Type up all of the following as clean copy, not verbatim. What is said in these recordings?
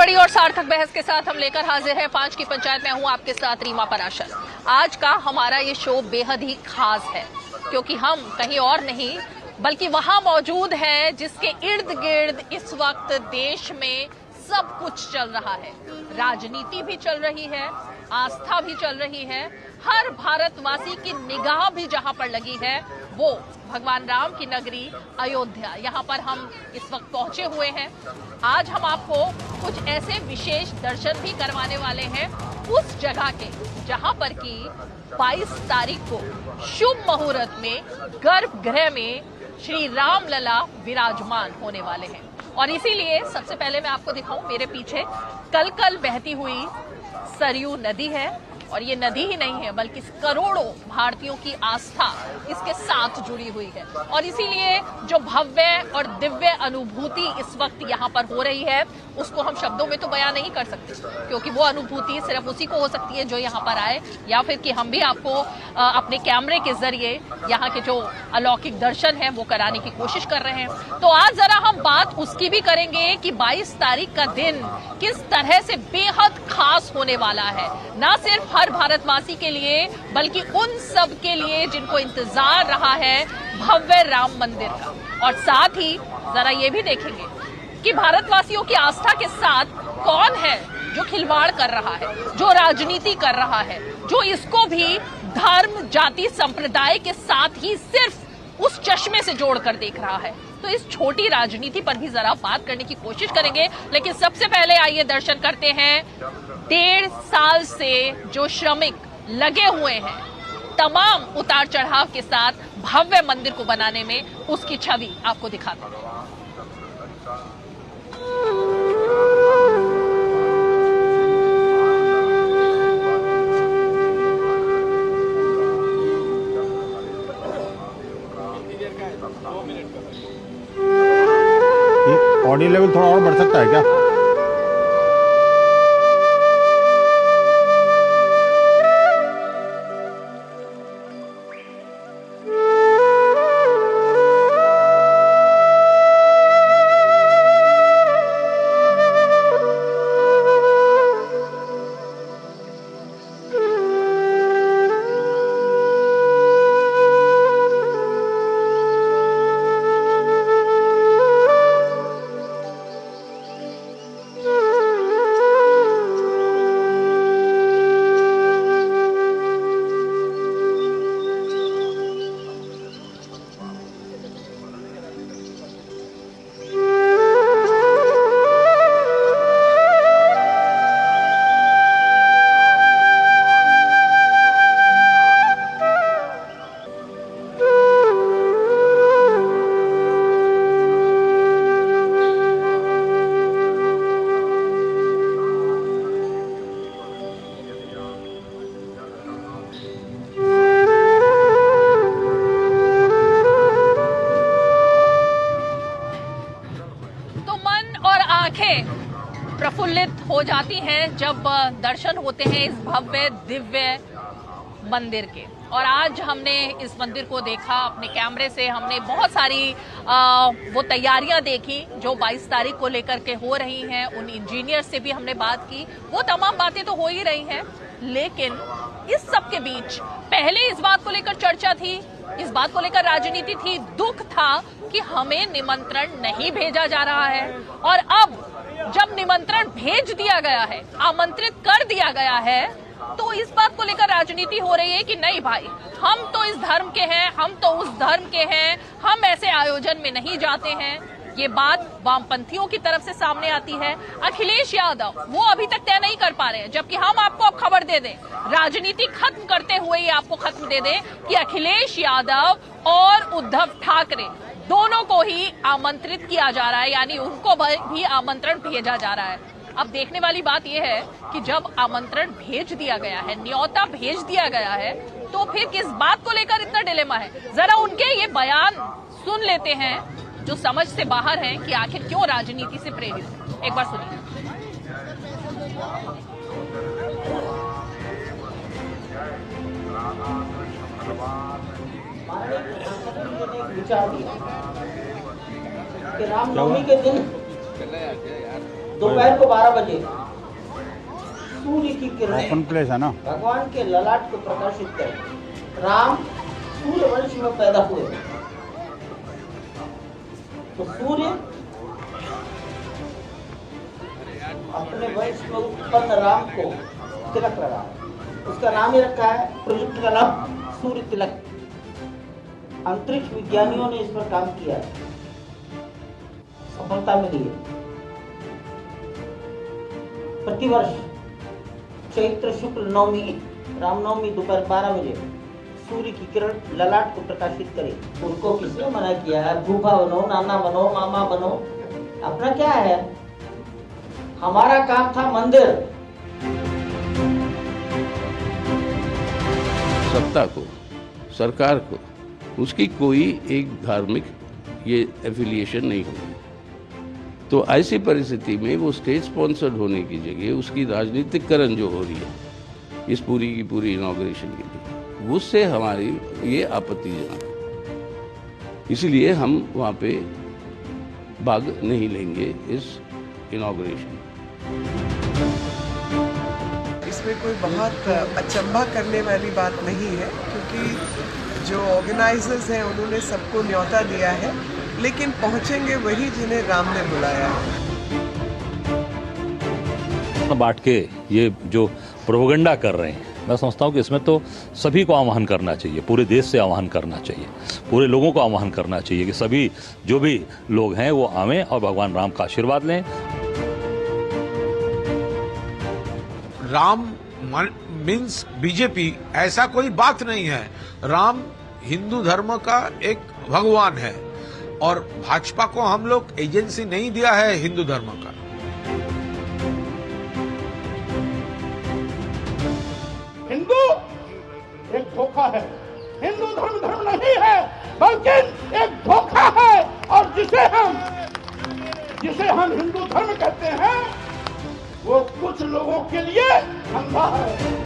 बड़ी और सार्थक बहस के साथ हम लेकर हाजिर हैं 5 की पंचायत में। हूं आपके साथ रीमा पराशर। आज का हमारा ये शो बेहद ही खास है क्योंकि हम कहीं और नहीं बल्कि वहां मौजूद है जिसके इर्द गिर्द इस वक्त देश में सब कुछ चल रहा है। राजनीति भी चल रही है, आस्था भी चल रही है, हर भारतवासी की निगाह भी जहां पर लगी है वो भगवान राम की नगरी अयोध्या। यहाँ पर हम इस वक्त पहुंचे हुए हैं। आज हम आपको कुछ ऐसे विशेष दर्शन भी करवाने वाले हैं उस जगह के जहां पर कि 22 तारीख को शुभ मुहूर्त में गर्भगृह में श्री राम लला विराजमान होने वाले हैं। और इसीलिए सबसे पहले मैं आपको दिखाऊं, मेरे पीछे कल कल बहती हुई सरयू नदी है। और ये नदी ही नहीं है बल्कि करोड़ों भारतीयों की आस्था इसके साथ जुड़ी हुई है। और इसीलिए जो भव्य और दिव्य अनुभूति इस वक्त यहाँ पर हो रही है उसको हम शब्दों में तो बयां नहीं कर सकते क्योंकि वो अनुभूति सिर्फ उसी को हो सकती है जो यहाँ पर आए, या फिर कि हम भी आपको अपने कैमरे के जरिए यहाँ के जो अलौकिक दर्शन है वो कराने की कोशिश कर रहे हैं। तो आज जरा हम बात उसकी भी करेंगे कि 22 तारीख का दिन किस तरह से बेहद खास होने वाला है, ना सिर्फ हर भारतवासी के लिए बल्कि उन सब के लिए जिनको इंतजार रहा है भव्य राम मंदिर का। और साथ ही जरा ये भी देखेंगे कि भारतवासियों की आस्था के साथ कौन है जो खिलवाड़ कर रहा है, जो राजनीति कर रहा है, जो इसको भी धर्म जाति संप्रदाय के साथ ही सिर्फ उस चश्मे से जोड़कर देख रहा है। तो इस छोटी राजनीति पर भी जरा बात करने की कोशिश करेंगे। लेकिन सबसे पहले आइए दर्शन करते हैं 1.5 साल से जो श्रमिक लगे हुए हैं तमाम उतार चढ़ाव के साथ भव्य मंदिर को बनाने में, उसकी छवि आपको दिखाते हैं। ऑडियो लेवल थोड़ा और बढ़ सकता है क्या? प्रफुल्लित हो जाती हैं जब दर्शन होते हैं इस भव्य दिव्य मंदिर के। और आज हमने इस मंदिर को देखा अपने कैमरे से। हमने बहुत सारी वो तैयारियां देखी जो 22 तारीख को लेकर के हो रही हैं। उन इंजीनियर से भी हमने बात की। वो तमाम बातें तो हो ही रही हैं, लेकिन इस सब के बीच पहले इस बात को लेकर चर्चा थी, इस बात को लेकर राजनीति थी, दुख था कि हमें निमंत्रण नहीं भेजा जा रहा है। और अब जब निमंत्रण भेज दिया गया है, आमंत्रित कर दिया गया है, तो इस बात को लेकर राजनीति हो रही है कि नहीं भाई, हम तो इस धर्म के हैं, हम तो उस धर्म के हैं, हम ऐसे आयोजन में नहीं जाते हैं। ये बात वामपंथियों की तरफ से सामने आती है। अखिलेश यादव वो अभी तक तय नहीं कर पा रहे हैं, जबकि हम आपको अब खबर दे दें, राजनीति खत्म करते हुए ये आपको खत्म दे दें कि अखिलेश यादव और उद्धव ठाकरे दोनों को ही आमंत्रित किया जा रहा है, यानी उनको भी आमंत्रण भेजा जा रहा है। अब देखने वाली बात यह है कि जब आमंत्रण भेज दिया गया है, न्योता भेज दिया गया है, तो फिर किस बात को लेकर इतना डिलेमा है। जरा उनके ये बयान सुन लेते हैं जो समझ से बाहर हैं कि आखिर क्यों राजनीति से प्रेरित है। एक बार सुनिए। रामनवमी के दिन दोपहर को 12 बजे सूर्य की ओपन किरणें प्लेस है ना। भगवान के ललाट को प्रकाशित करें। राम सूर्य वंश में पैदा हुए, तो सूर्य अपने वंश में उत्पन्न राम को तिलक लगा, उसका नाम ही रखा है, प्रोजेक्ट का नाम सूर्य तिलक। अंतरिक्ष विज्ञानियों ने इस पर काम किया है, सफलता मिली है। प्रतिवर्ष चैत्र शुक्ल नवमी, रामनवमी दोपहर 12 बजे सूर्य की किरण ललाट को प्रकाशित करे। उनको किसने मना किया है? फूफा बनो, नाना बनो, मामा बनो, अपना क्या है? हमारा काम था मंदिर। सत्ता को, सरकार को, उसकी कोई एक धार्मिक ये एफिलिएशन नहीं होगी। तो ऐसी परिस्थिति में वो स्टेट स्पॉन्सर्ड होने की जगह उसकी राजनीतिकरण जो हो रही है इस पूरी की पूरी इनॉग्रेशन के लिए, उससे हमारी ये आपत्तिजनक है। इसलिए हम वहाँ पे भाग नहीं लेंगे इस इनॉग्रेशन। इसमें कोई बहुत अचंभा करने वाली बात नहीं है, क्योंकि जो ऑर्गेनाइजर्स हैं उन्होंने सबको न्योता दिया है, लेकिन पहुंचेंगे वही जिन्हें राम ने बुलाया है। बांट के ये जो प्रोपेगेंडा कर रहे हैं, मैं समझता हूँ कि इसमें तो सभी को आह्वान करना चाहिए, पूरे देश से आह्वान करना चाहिए, पूरे लोगों को आह्वान करना चाहिए कि सभी जो भी लोग हैं वो आवें और भगवान राम का आशीर्वाद लें। राम मीन्स बीजेपी, ऐसा कोई बात नहीं है। राम हिंदू धर्म का एक भगवान है और भाजपा को हम लोग एजेंसी नहीं दिया है हिंदू धर्म का। हिंदू एक धोखा है, हिंदू धर्म नहीं है, बल्कि एक धोखा है। और जिसे हम हिंदू धर्म कहते हैं वो कुछ लोगों के लिए अंधा है।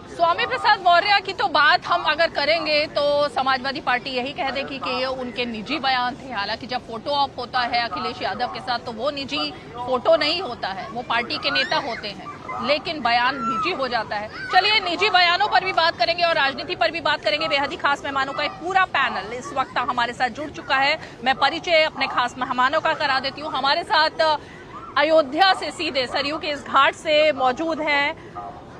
स्वामी प्रसाद मौर्य की तो बात हम अगर करेंगे तो समाजवादी पार्टी यही कह देगी कि ये उनके निजी बयान थे। हालांकि जब फोटो ऑप होता है अखिलेश यादव के साथ तो वो निजी फोटो नहीं होता है, वो पार्टी के नेता होते हैं, लेकिन बयान निजी हो जाता है। चलिए निजी बयानों पर भी बात करेंगे और राजनीति पर भी बात करेंगे। बेहद ही खास मेहमानों का एक पूरा पैनल इस वक्त हमारे साथ जुड़ चुका है। मैं परिचय अपने खास मेहमानों का करा देती हूँ। हमारे साथ अयोध्या से सीधे सरयू के इस घाट से मौजूद हैं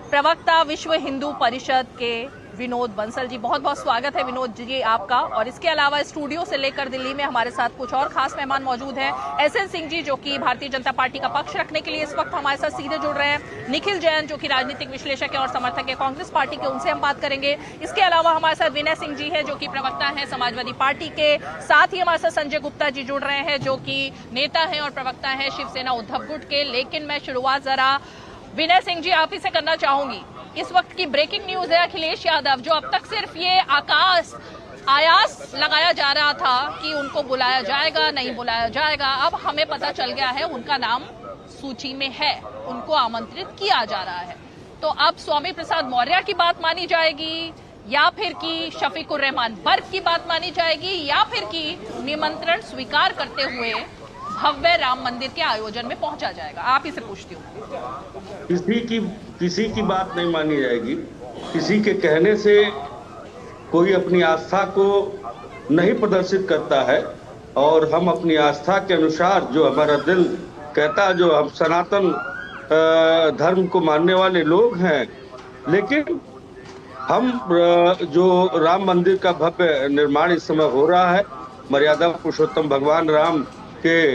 प्रवक्ता विश्व हिंदू परिषद के विनोद बंसल जी। बहुत बहुत स्वागत है विनोद जी आपका। और इसके अलावा स्टूडियो से लेकर दिल्ली में हमारे साथ कुछ और खास मेहमान मौजूद हैं। एसएन सिंह जी जो कि भारतीय जनता पार्टी का पक्ष रखने के लिए इस वक्त हमारे साथ सीधे जुड़ रहे हैं। निखिल जैन जो कि राजनीतिक विश्लेषक है और समर्थक है कांग्रेस पार्टी के, उनसे हम बात करेंगे। इसके अलावा हमारे साथ विनय सिंह जी है जो कि प्रवक्ता है समाजवादी पार्टी के। साथ ही हमारे साथ संजय गुप्ता जी जुड़ रहे हैं जो कि नेता है और प्रवक्ता है शिवसेना उद्धव गुट के। लेकिन मैं शुरुआत जरा विनय सिंह जी आप ही से करना चाहूंगी। इस वक्त की ब्रेकिंग न्यूज है अखिलेश यादव, जो अब तक सिर्फ ये आयास लगाया जा रहा था कि उनको बुलाया जाएगा नहीं बुलाया जाएगा, अब हमें पता चल गया है उनका नाम सूची में है, उनको आमंत्रित किया जा रहा है। तो अब स्वामी प्रसाद मौर्य की बात मानी जाएगी या फिर कि शफीकुर रहमान बर्क की बात मानी जाएगी या फिर कि निमंत्रण स्वीकार करते हुए भव्य राम मंदिर के आयोजन में पहुंचा जाएगा? आप ही से पूछती हूँ। किसी की बात नहीं मानी जाएगी। किसी के कहने से कोई अपनी आस्था को नहीं प्रदर्शित करता है और हम अपनी आस्था के अनुसार जो हमारा दिल कहता है, जो हम सनातन धर्म को मानने वाले लोग हैं, लेकिन हम जो राम मंदिर का भव्य निर्माण इस समय हो रहा है, मर्यादा पुरुषोत्तम भगवान राम के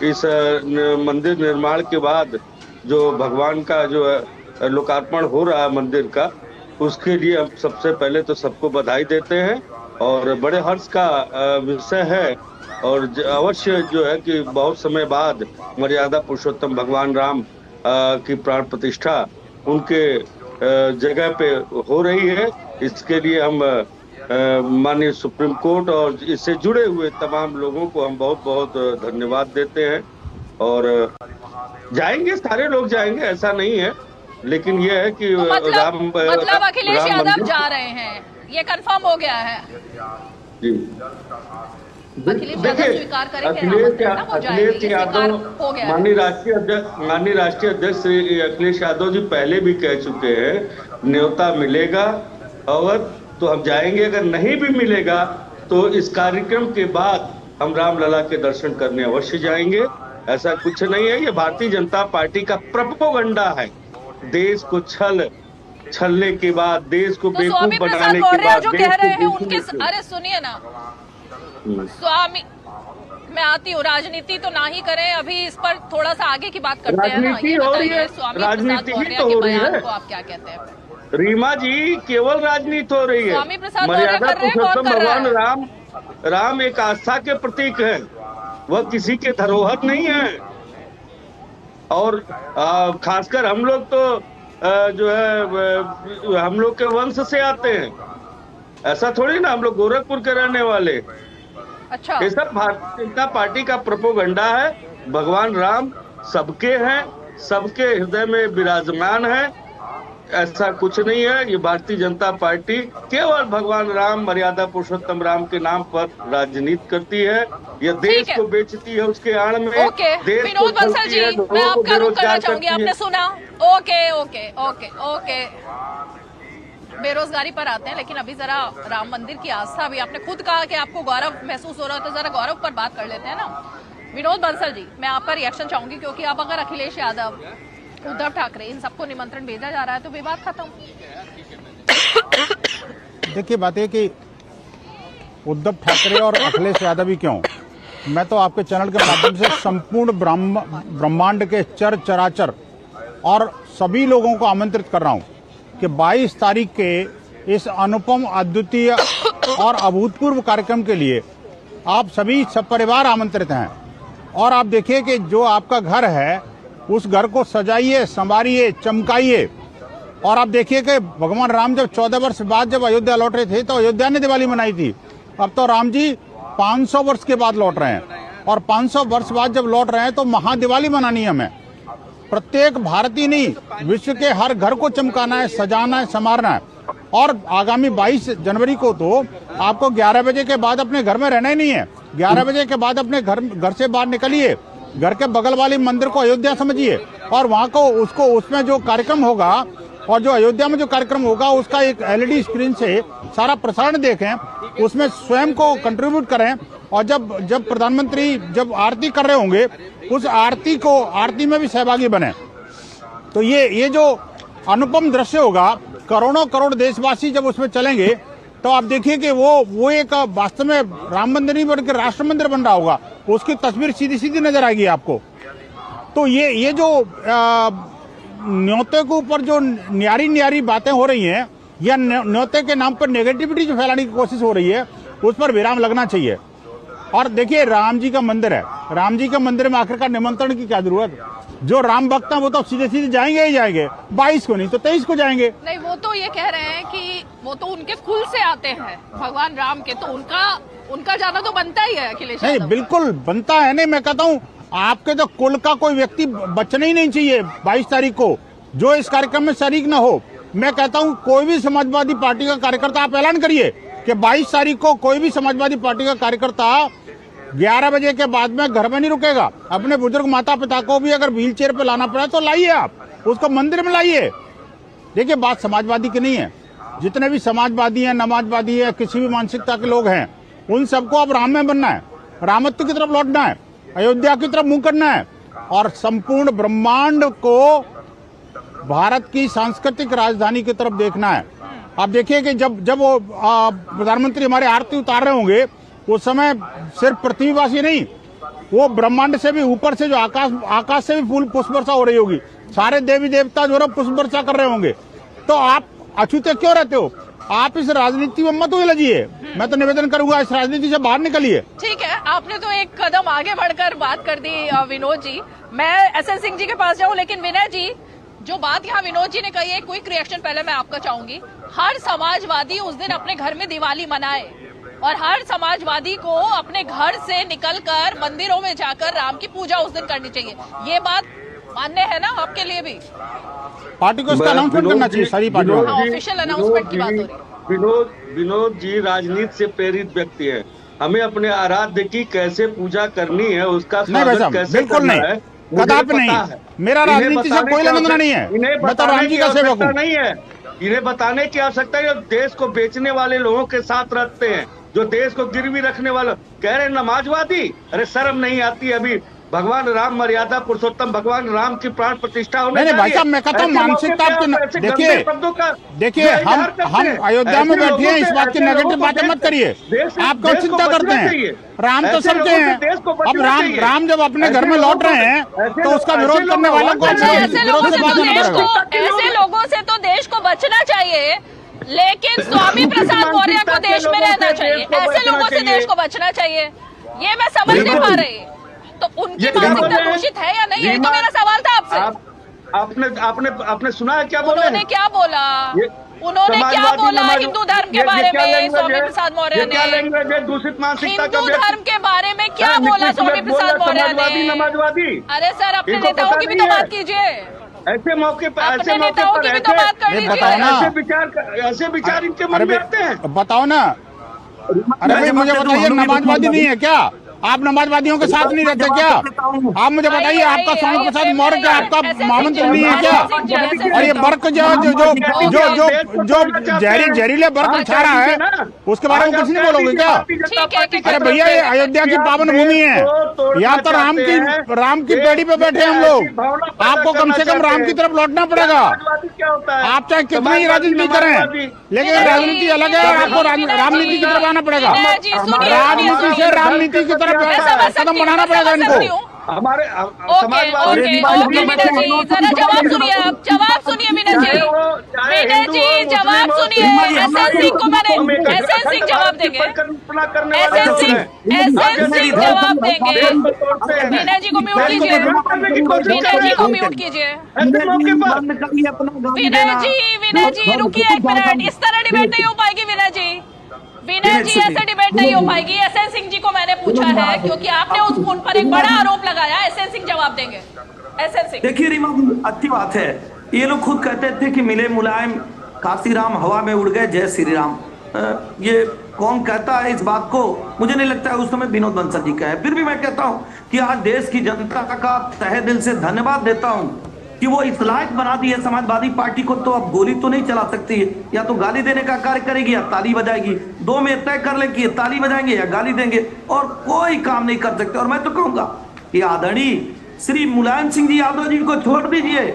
इस मंदिर निर्माण के बाद जो भगवान का जो लोकार्पण हो रहा है मंदिर का, उसके लिए हम सबसे पहले तो सबको बधाई देते हैं और बड़े हर्ष का विषय है। और अवश्य जो है कि बहुत समय बाद मर्यादा पुरुषोत्तम भगवान राम की प्राण प्रतिष्ठा उनके जगह पे हो रही है। इसके लिए हम माननीय सुप्रीम कोर्ट और इससे जुड़े हुए तमाम लोगों को हम बहुत बहुत धन्यवाद देते हैं। और जाएंगे, सारे लोग जाएंगे, ऐसा नहीं है, लेकिन यह है कि तो मतलब अखिलेश यादव जा रहे हैं, ये कंफर्म हो गया है। जी अखिलेश यादव स्वीकार करेंगे अखिलेश यादव माननीय राष्ट्रीय अध्यक्ष श्री अखिलेश यादव जी पहले भी कह चुके हैं, न्योता मिलेगा और तो हम जाएंगे, अगर नहीं भी मिलेगा तो इस कार्यक्रम के बाद हम रामलला के दर्शन करने अवश्य जाएंगे। ऐसा कुछ नहीं है, ये भारतीय जनता पार्टी का प्रोपेगेंडा है। देश को छलने के बाद, देश को बेवकूफ बनाने के बाद, जो कह रहे हैं उनके, अरे सुनिए ना स्वामी, मैं आती हूँ, राजनीति तो ना ही करें, अभी इस पर थोड़ा सा आगे की बात करते हैं ना। राजनीति हो रही है, राजनीति ही तो हो रही है। आप क्या कहते हैं रीमा जी? केवल राजनीति हो रही है। स्वामी प्रसाद मर्यादा पुरुषोत्तम भगवान राम एक आस्था के प्रतीक है, वह किसी के धरोहर नहीं है। और खासकर हम लोग तो जो है हम लोग के वंश से आते हैं, ऐसा थोड़ी ना हम लोग गोरखपुर के रहने वाले। अच्छा, ये सब भारतीय जनता पार्टी का प्रोपेगेंडा है। भगवान राम सबके हैं, सबके हृदय में विराजमान है, ऐसा कुछ नहीं है। ये भारतीय जनता पार्टी केवल भगवान राम, मर्यादा पुरुषोत्तम राम के नाम पर राजनीति करती है। ये देश को बेचती है, उसके आड़ में देश विनोद बंसल जी, मैं आपका रुख करना चाहूंगी। आपने सुना? ओके ओके ओके ओके, बेरोजगारी पर आते हैं, लेकिन अभी जरा राम मंदिर की आस्था भी, आपने खुद कहा कि आपको गौरव महसूस हो रहा है, तो जरा गौरव पर बात कर लेते हैं ना। विनोद बंसल जी, मैं आपका रिएक्शन चाहूंगी, क्योंकि अब अगर अखिलेश यादव, उद्धव ठाकरे, इन सबको निमंत्रण भेजा जा रहा है तो विवाद खत्म। देखिए, बात है कि उद्धव ठाकरे और अखिलेश यादव ही क्यों, मैं तो आपके चैनल के माध्यम से संपूर्ण ब्रह्मांड के चर चराचर और सभी लोगों को आमंत्रित कर रहा हूं कि 22 तारीख के इस अनुपम, अद्वितीय और अभूतपूर्व कार्यक्रम के लिए आप सभी सपरिवार आमंत्रित हैं। और आप देखिए कि जो आपका घर है उस घर को सजाइए, संवारिए, चमकाइए। और आप देखिए कि भगवान राम जब 14 वर्ष बाद जब अयोध्या लौट रहे थे तो अयोध्या ने दिवाली मनाई थी। अब तो राम जी 500 वर्ष के बाद लौट रहे हैं, और 500 वर्ष बाद जब लौट रहे हैं तो महादिवाली मनानी है हमें। प्रत्येक भारतीय नहीं, विश्व के हर घर को चमकाना है, सजाना है, संवारना है। और आगामी 22 जनवरी को तो आपको 11 बजे के बाद अपने घर में रहना ही नहीं है। 11 बजे के बाद अपने घर से बाहर निकलिए, घर के बगल वाले मंदिर को अयोध्या समझिए, और वहां को उसमें जो कार्यक्रम होगा और जो अयोध्या में जो कार्यक्रम होगा उसका एक LED स्क्रीन से सारा प्रसारण देखें, उसमें स्वयं को कंट्रीब्यूट करें। और जब प्रधानमंत्री जब आरती कर रहे होंगे उस आरती में भी सहभागी बने। तो ये जो अनुपम दृश्य होगा, करोड़ों करोड़ देशवासी जब उसमें चलेंगे तो आप देखिए कि वो एक वास्तव में राम मंदिर नहीं बल्कि राष्ट्र मंदिर बन रहा होगा। उसकी तस्वीर सीधी सीधी नजर आएगी आपको। तो ये जो न्योते के ऊपर जो न्यारी बातें हो रही हैं, या न्योते के नाम पर नेगेटिविटी जो फैलाने की कोशिश हो रही है, उस पर विराम लगना चाहिए। और देखिए, राम जी का मंदिर है, राम जी के मंदिर में आखिरकार निमंत्रण की क्या जरूरत? जो राम भक्त हैं वो तो सीधे सीधे जाएंगे ही जाएंगे, 22 को नहीं तो 23 को जाएंगे। नहीं, वो तो ये कह रहे हैं कि वो तो उनके कुल से आते हैं भगवान राम के, तो उनका जाना तो बनता ही है अखिलेश। नहीं, बिल्कुल बनता है। नहीं, मैं कहता हूँ आपके तो कुल का कोई व्यक्ति बचना ही नहीं चाहिए 22 तारीख को जो इस कार्यक्रम में शरीक न हो। मैं कहता हूँ कोई भी समाजवादी पार्टी का कार्यकर्ता आप ऐलान करिए कि 22 तारीख को कोई भी समाजवादी पार्टी का कार्यकर्ता 11 बजे के बाद में घर में नहीं रुकेगा। अपने बुजुर्ग माता पिता को भी अगर व्हील चेयर पे लाना पड़ा तो लाइए, आप उसको मंदिर में लाइए। देखिए, बात समाजवादी की नहीं है। जितने भी समाजवादी हैं, नमाजवादी है, किसी भी मानसिकता के लोग हैं, उन सबको अब राम में बनना है, रामत्व की तरफ लौटना है, अयोध्या की तरफ मुंह करना है, और संपूर्ण ब्रह्मांड को भारत की सांस्कृतिक राजधानी की तरफ देखना है। आप देखिए कि जब वो प्रधानमंत्री हमारे आरती उतार रहे होंगे उस समय सिर्फ पृथ्वीवासी नहीं, वो ब्रह्मांड से भी ऊपर से जो आकाश से भी फूल पुष्प वर्षा हो रही होगी, सारे देवी देवता जो है पुष्प वर्षा कर रहे होंगे। तो आप अछूते क्यों रहते हो? आप इस राजनीति में मत उलझिए। मैं तो निवेदन करूंगा, इस राजनीति से बाहर निकलिए। ठीक है, आपने तो एक कदम आगे बढ़कर बात कर दी विनोद जी। मैं SN सिंह जी के पास जाऊं, लेकिन विनय जी, जो बात यहाँ विनोद जी ने कही है, क्विक रिएक्शन पहले मैं आपका चाहूंगी। हर समाजवादी उस दिन अपने घर में दिवाली मनाए, और हर समाजवादी को अपने घर से निकलकर मंदिरों में जाकर राम की पूजा उस दिन करनी चाहिए। ये बात मान्य है ना आपके लिए भी? पार्टी को इसका अनाउंसमेंट करना चाहिए, सारी पार्टियों को। ऑफिशियल अनाउंसमेंट की बात हो रही है। विनोद जी राजनीति से प्रेरित व्यक्ति है। हमें अपने आराध्य की कैसे पूजा करनी है, उसका नहीं भाई स्वागत साहब, कैसे बिल्कुल करना नहीं, है, कदापि नहीं। मेरा राजनीति से कोई लेना देना नहीं है। मैं तो राम जी का सेवक हूँ। नहीं है, इन्हें बताने की आवश्यकता है। देश को बेचने वाले लोगों के साथ रहते हैं, जो देश को गिरवी रखने वाले कह रहे नमाजवादी। अरे शर्म नहीं आती? अभी भगवान राम, मर्यादा पुरुषोत्तम भगवान राम की प्राण प्रतिष्ठा होने नहीं भाई साहब, मैं कहता हूँ मानसिकता आपकी। देखिए हम अयोध्या में बैठे हैं, इस बात की नेगेटिव बातें मत करिए। आप क्यों चिंता करते हैं? राम तो सबके हैं। अब राम जब अपने घर में लौट रहे हैं तो उसका विरोध करने वालों को ऐसे लोगों से तो देश को बचना चाहिए, लेकिन स्वामी प्रसाद मौर्य को देश में रहना चाहिए। ऐसे लोगों से देश को बचना चाहिए, ये मैं समझ नहीं पा रही। तो उनकी मानसिकता दूषित है या नहीं, यही तो मेरा सवाल था आपसे। आपने सुना है क्या बोला? उन्होंने क्या बोला? उन्होंने क्या बोला हिंदू धर्म के बारे में? स्वामी प्रसाद मौर्य ने दूषित मानसिकता हिंदू धर्म के बारे में क्या बोला स्वामी प्रसाद मौर्य ने? समाजवादी। अरे सर, अपने नेताओं की भी तो बात कीजिए। ऐसे मौके पर अपने नेताओं की भी तो बात कर लीजिए। ऐसे विचार इनके मन में आते हैं। बताओ ना। अरे भाई मुझे बताइए, नमाजवादी नहीं है क्या आप? नमाजवादियों के साथ नहीं रहते क्या आप? मुझे बताइए, आपका स्वामी प्रसाद मौर्य क्या आपका महामंत्र नहीं है क्या? और ये बर्क जो जहरीले बर्क छा रहा है, उसके बारे में कुछ नहीं बोलोगे क्या? अरे भैया, ये अयोध्या की पावन भूमि है, यहाँ तो राम की पेड़ी पे बैठे हम लोग। आपको कम से कम राम की तरफ लौटना पड़ेगा। आप चाहे कितनी ही राजनीति करें, लेकिन राजनीति अलग है, आपको राजनीति की तरफ आना पड़ेगा। राजनीति से राजनीति की तरफ कदम बढ़ाना पड़ेगा इनको। हमारे जरा जवाब सुनिए, आप जवाब सुनिए विनय जी जवाब सुनिए। एसएन सिंह को मैंने एसएन सिंह जवाब देंगे, एसएन सिंह जवाब देंगे। विनय जी को म्यूट कीजिए, विनय जी को म्यूट कीजिए। विनय जी रुकिए एक मिनट, इस तरह डिबेट नहीं हो पाएगी विनय जी। विनय जी, ऐसे डिबेट नहीं हो पाएगी। एसएन सिंह जी को मैंने पूछा है क्योंकि आपने उन पर एक बड़ा आरोप लगाया। एसएन सिंह जवाब देंगे। एसएन सिंह, देखिए रीमा, अच्छी बात है। ये लोग खुद कहते थे कि मिले मुलायम, काशीराम हवा में उड़ गए, जय श्री राम। ये कौन कहता है इस बात को? मुझे नहीं लगता है उस समय विनोद बंसल जी का है। फिर भी मैं कहता हूँ कि आज देश की जनता का तहे दिल से धन्यवाद देता हूँ कि वो इस लायक बना दी है समाजवादी पार्टी को। तो अब गोली तो नहीं चला सकती है, या तो गाली देने का कार्य करेगी या ताली बजाएगी। दो में तय कर ले कि ताली बजाएंगे या गाली देंगे, और कोई काम नहीं कर सकते। और मैं तो कहूंगा कि आदरणीय श्री मुलायम सिंह जी यादव जी को छोड़ दीजिए।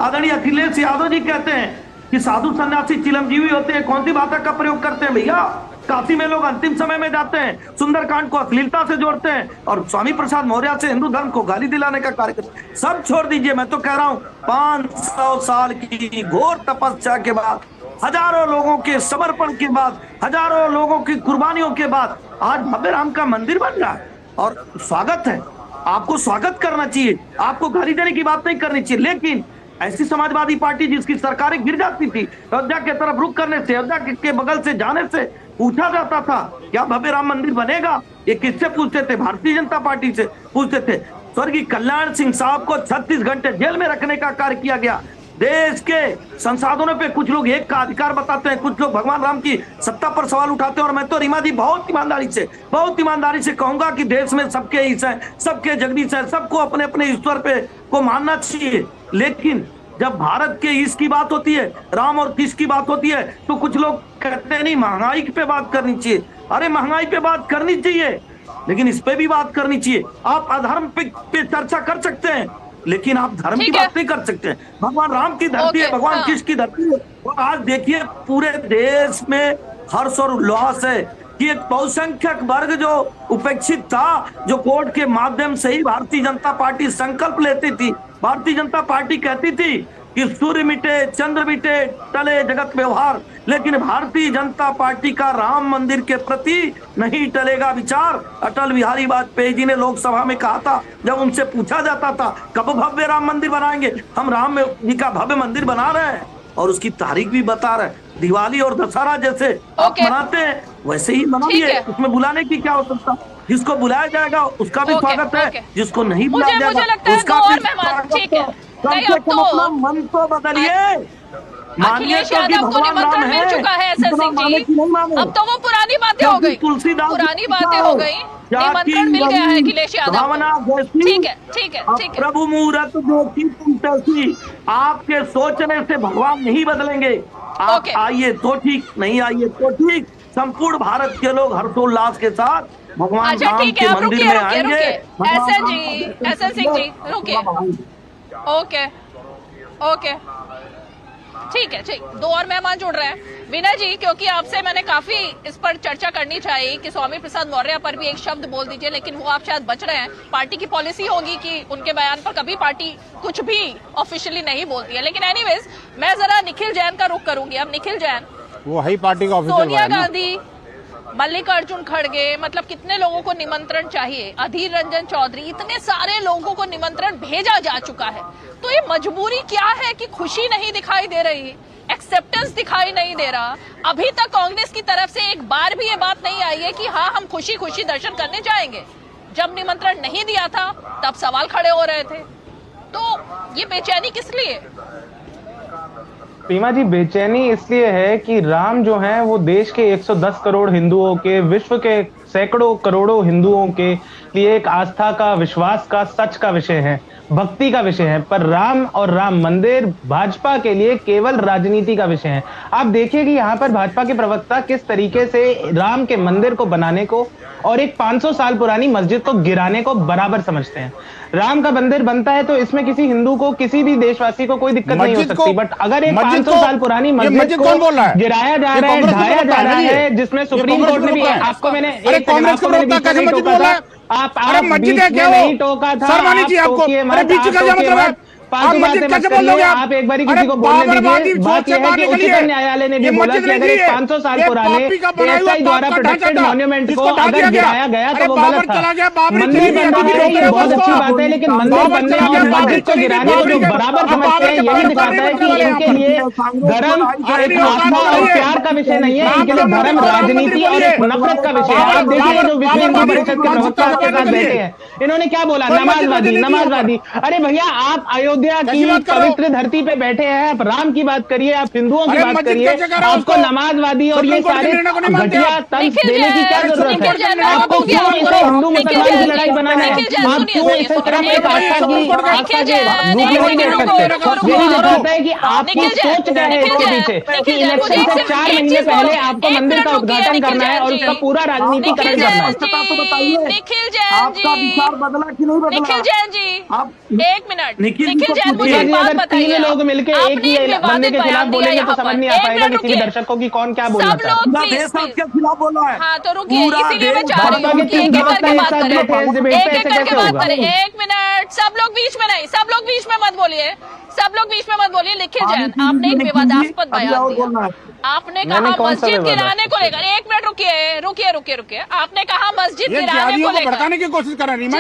आदरणीय अखिलेश यादव जी कहते हैं कि साधु सन्यासी चिरंजीवी होते हैं। कौन सी भाषा का प्रयोग करते हैं भैया? काशी में लोग अंतिम समय में जाते हैं, सुंदरकांड को अश्लीलता से जोड़ते हैं, और स्वामी प्रसाद मौर्य से हिंदू धर्म को गाली दिलाने का कार्य करते हैं। सब छोड़ दीजिए। मैं तो कह रहा हूं 500 साल की घोर तपस्या के बाद, हजारों लोगों के समर्पण के बाद, हजारों लोगों की कुर्बानियों के बाद आज भव्य राम का मंदिर बन रहा है। और स्वागत है, आपको स्वागत करना चाहिए, आपको गाली देने की बात नहीं करनी चाहिए। लेकिन ऐसी समाजवादी पार्टी जिसकी सरकारें गिर जाती थी, अयोध्या के तरफ रुख करने से, अयोध्या के बगल से जाने से पूछा जाता था क्या भव्य राम मंदिर बनेगा? ये किससे पूछते थे? भारतीय जनता पार्टी से पूछते थे। स्वर्गीय कल्याण सिंह साहब को 36 घंटे जेल में रखने का कार्य किया गया। देश के संसाधनों पे कुछ लोग एक का अधिकार बताते हैं, कुछ लोग भगवान राम की सत्ता पर सवाल उठाते हैं। और मैं तो रीमा जी बहुत ईमानदारी से कहूंगा कि देश में सबके ईश हैं, सबके जगदीश हैं, सबको अपने अपने ईश्वर पे को मानना चाहिए। लेकिन जब भारत के ईश की बात होती है, राम और कृष्ण की बात होती है, तो कुछ लोग कहते हैं नहीं महंगाई पे बात करनी चाहिए। अरे महंगाई पे बात करनी चाहिए, लेकिन इस पे भी बात करनी चाहिए। आप अधर्म पे चर्चा कर सकते हैं, लेकिन आप धर्म की बात नहीं कर सकते। भगवान राम की धरती है, भगवान कृष्ण की धरती है। और आज देखिए पूरे देश में हर्ष और उल्लास है कि एक बहुसंख्यक वर्ग जो उपेक्षित था, जो कोर्ट के माध्यम से ही भारतीय जनता पार्टी संकल्प लेती थी। भारतीय जनता पार्टी कहती थी कि सूर्य मिटे चंद्र मिटे टले जगत व्यवहार, लेकिन भारतीय जनता पार्टी का राम मंदिर के प्रति नहीं टलेगा विचार। अटल बिहारी वाजपेयी जी ने लोकसभा में कहा था, जब उनसे पूछा जाता था कब भव्य राम मंदिर बनाएंगे, हम राम जी का भव्य मंदिर बना रहे हैं, और उसकी तारीख भी बता रहे हैं। दिवाली और दशहरा जैसे आप मनाते हैं वैसे ही मनाइए, उसमें बुलाने की क्या आवश्यकता? जिसको बुलाया जाएगा उसका भी स्वागत है, जिसको नहीं बुलाया जाएगा उसका भी स्वागत है। कम से कम अपना मन तो बदलिए। अखिलेश यादव को निमंत्रण मिल चुका है एसएन सिंह जी। अब तो वो पुरानी बातें हो गई, पुरानी बातें हो गई। निमंत्रण मिल गया है अखिलेश यादव। ठीक है, ठीक है, ठीक है। प्रभु मुहूर्त देखी तुम तैसी, आपके सोचने से भगवान नहीं बदलेंगे। आप आइए तो ठीक, नहीं आइए तो ठीक। संपूर्ण भारत के लोग हर्षोल्लास के साथ भगवान राम के मंदिर में आएंगे। एसएन सिंह जी रुकिए। ओके ओके, ठीक है, ठीक। दो और मेहमान जुड़ रहे हैं। विनय जी, क्योंकि आपसे मैंने काफी इस पर चर्चा करनी चाहिए कि स्वामी प्रसाद मौर्य पर भी एक शब्द बोल दीजिए, लेकिन वो आप शायद बच रहे हैं। पार्टी की पॉलिसी होगी कि उनके बयान पर कभी पार्टी कुछ भी ऑफिशियली नहीं बोलती है। लेकिन एनीवेज, मैं जरा निखिल जैन का रुख करूंगी। अब निखिल जैन, वो है पार्टी का ऑफिशियल सोनिया गांधी, मल्लिकार्जुन खड़गे, मतलब कितने लोगों को निमंत्रण चाहिए, अधीर रंजन चौधरी, इतने सारे लोगों को निमंत्रण भेजा जा चुका है। तो ये मजबूरी क्या है कि खुशी नहीं दिखाई दे रही, एक्सेप्टेंस दिखाई नहीं दे रहा? अभी तक कांग्रेस की तरफ से एक बार भी ये बात नहीं आई है कि हाँ, हम खुशी खुशी दर्शन करने जाएंगे। जब निमंत्रण नहीं दिया था तब सवाल खड़े हो रहे थे। तो ये बेचैनी किस लिए? रीमा जी, बेचैनी इसलिए है कि राम जो है वो देश के 110 करोड़ हिंदुओं के, विश्व के सैकड़ों करोड़ों हिंदुओं के लिए एक आस्था का, विश्वास का, सच का विषय है, भक्ति का विषय है। पर राम और राम मंदिर भाजपा के लिए केवल राजनीति का विषय है। आप देखिए कि यहाँ पर भाजपा के प्रवक्ता किस तरीके से राम के मंदिर को बनाने को और एक 500 साल पुरानी मस्जिद को गिराने को बराबर समझते हैं। राम का मंदिर बनता है तो इसमें किसी हिंदू को, किसी भी देशवासी को कोई दिक्कत नहीं हो सकती। बट अगर एक 500 साल पुरानी मस्जिद को गिराया जा रहा है, ढाया जा रहा है, जिसमें सुप्रीम कोर्ट ने भी, आपको मैंने कांग्रेस को नहीं टोका था, आप मस्जिद नहीं टोका था, आप एक बार किसी को बोलने दीजिए। बात यह है कि उच्चतम न्यायालय ने भी बोला कि अगर 500 साल पुराने एएसआई द्वारा प्रोटेक्टेड मॉन्यूमेंट को अगर गिराया गया तो वो गलत था। मंदिर बन रहा है, ये बहुत अच्छी बात है, लेकिन मंदिर बनने और मस्जिद को गिराने को जो बराबर समझते हैं, यही दिखाता है कि इनके लिए धर्म एक आस्था और प्यार का विषय नहीं है, इनके लिए धर्म राजनीति और एक नफरत का विषय है। आप देखिए जो विश्व हिंदू परिषद के प्रवक्ता आपके साथ बैठे हैं, इन्होंने क्या बोला? नमाजवादी, नमाजवादी। अरे भैया, आप अयोध्या की पवित्र धरती पे बैठे हैं, आप राम की बात करिए, आप हिंदुओं की बात करिए, आपको नमाजवादी और ये सारे घटिया तंज देने की क्या जरूरत है? आपको क्यों इसे हिंदू मुसलमान की लड़ाई बनाना है? आप क्यों इसे सिर्फ एक आस्था के दूसरे नहीं देख सकते? यही दिखाता है कि आपकी सोच क्या है इसके पीछे, कि इलेक्शन से 4 महीने पहले आपको मंदिर का उद्घाटन करना है और उसका पूरा राजनीतिकरण करना है। निखिल जैन जी, बदला कि नहीं बदला? निखिल जैन जी, एक मिनट। निखिल जैन, अगर 3 लोग मिलकर एक ही बंदे के खिलाफ बोलेंगे तो समझ नहीं आ पाएगा किसी भी दर्शक को कि कौन क्या बोल रहा है। के खिलाफ बोला है। हाँ, तो रुकिए, इसीलिए मैं चाह रही हूँ कि एक एक करके बात करें, एक एक करके बात करें। 1 मिनट, सब लोग बीच में नहीं, सब लोग बीच में मत बोलिए, सब लोग बीच में मत बोलिए। निखिल जैन, आपने एक विवादास्पद बयान दिया, आपने कहा मस्जिद गिराने को लेकर। 1 मिनट रुकिए, रुकिए, रुकिए, रुकिए। आपने कहा मस्जिद गिराने को लेकर भड़काने की कोशिश कर रहे हैं।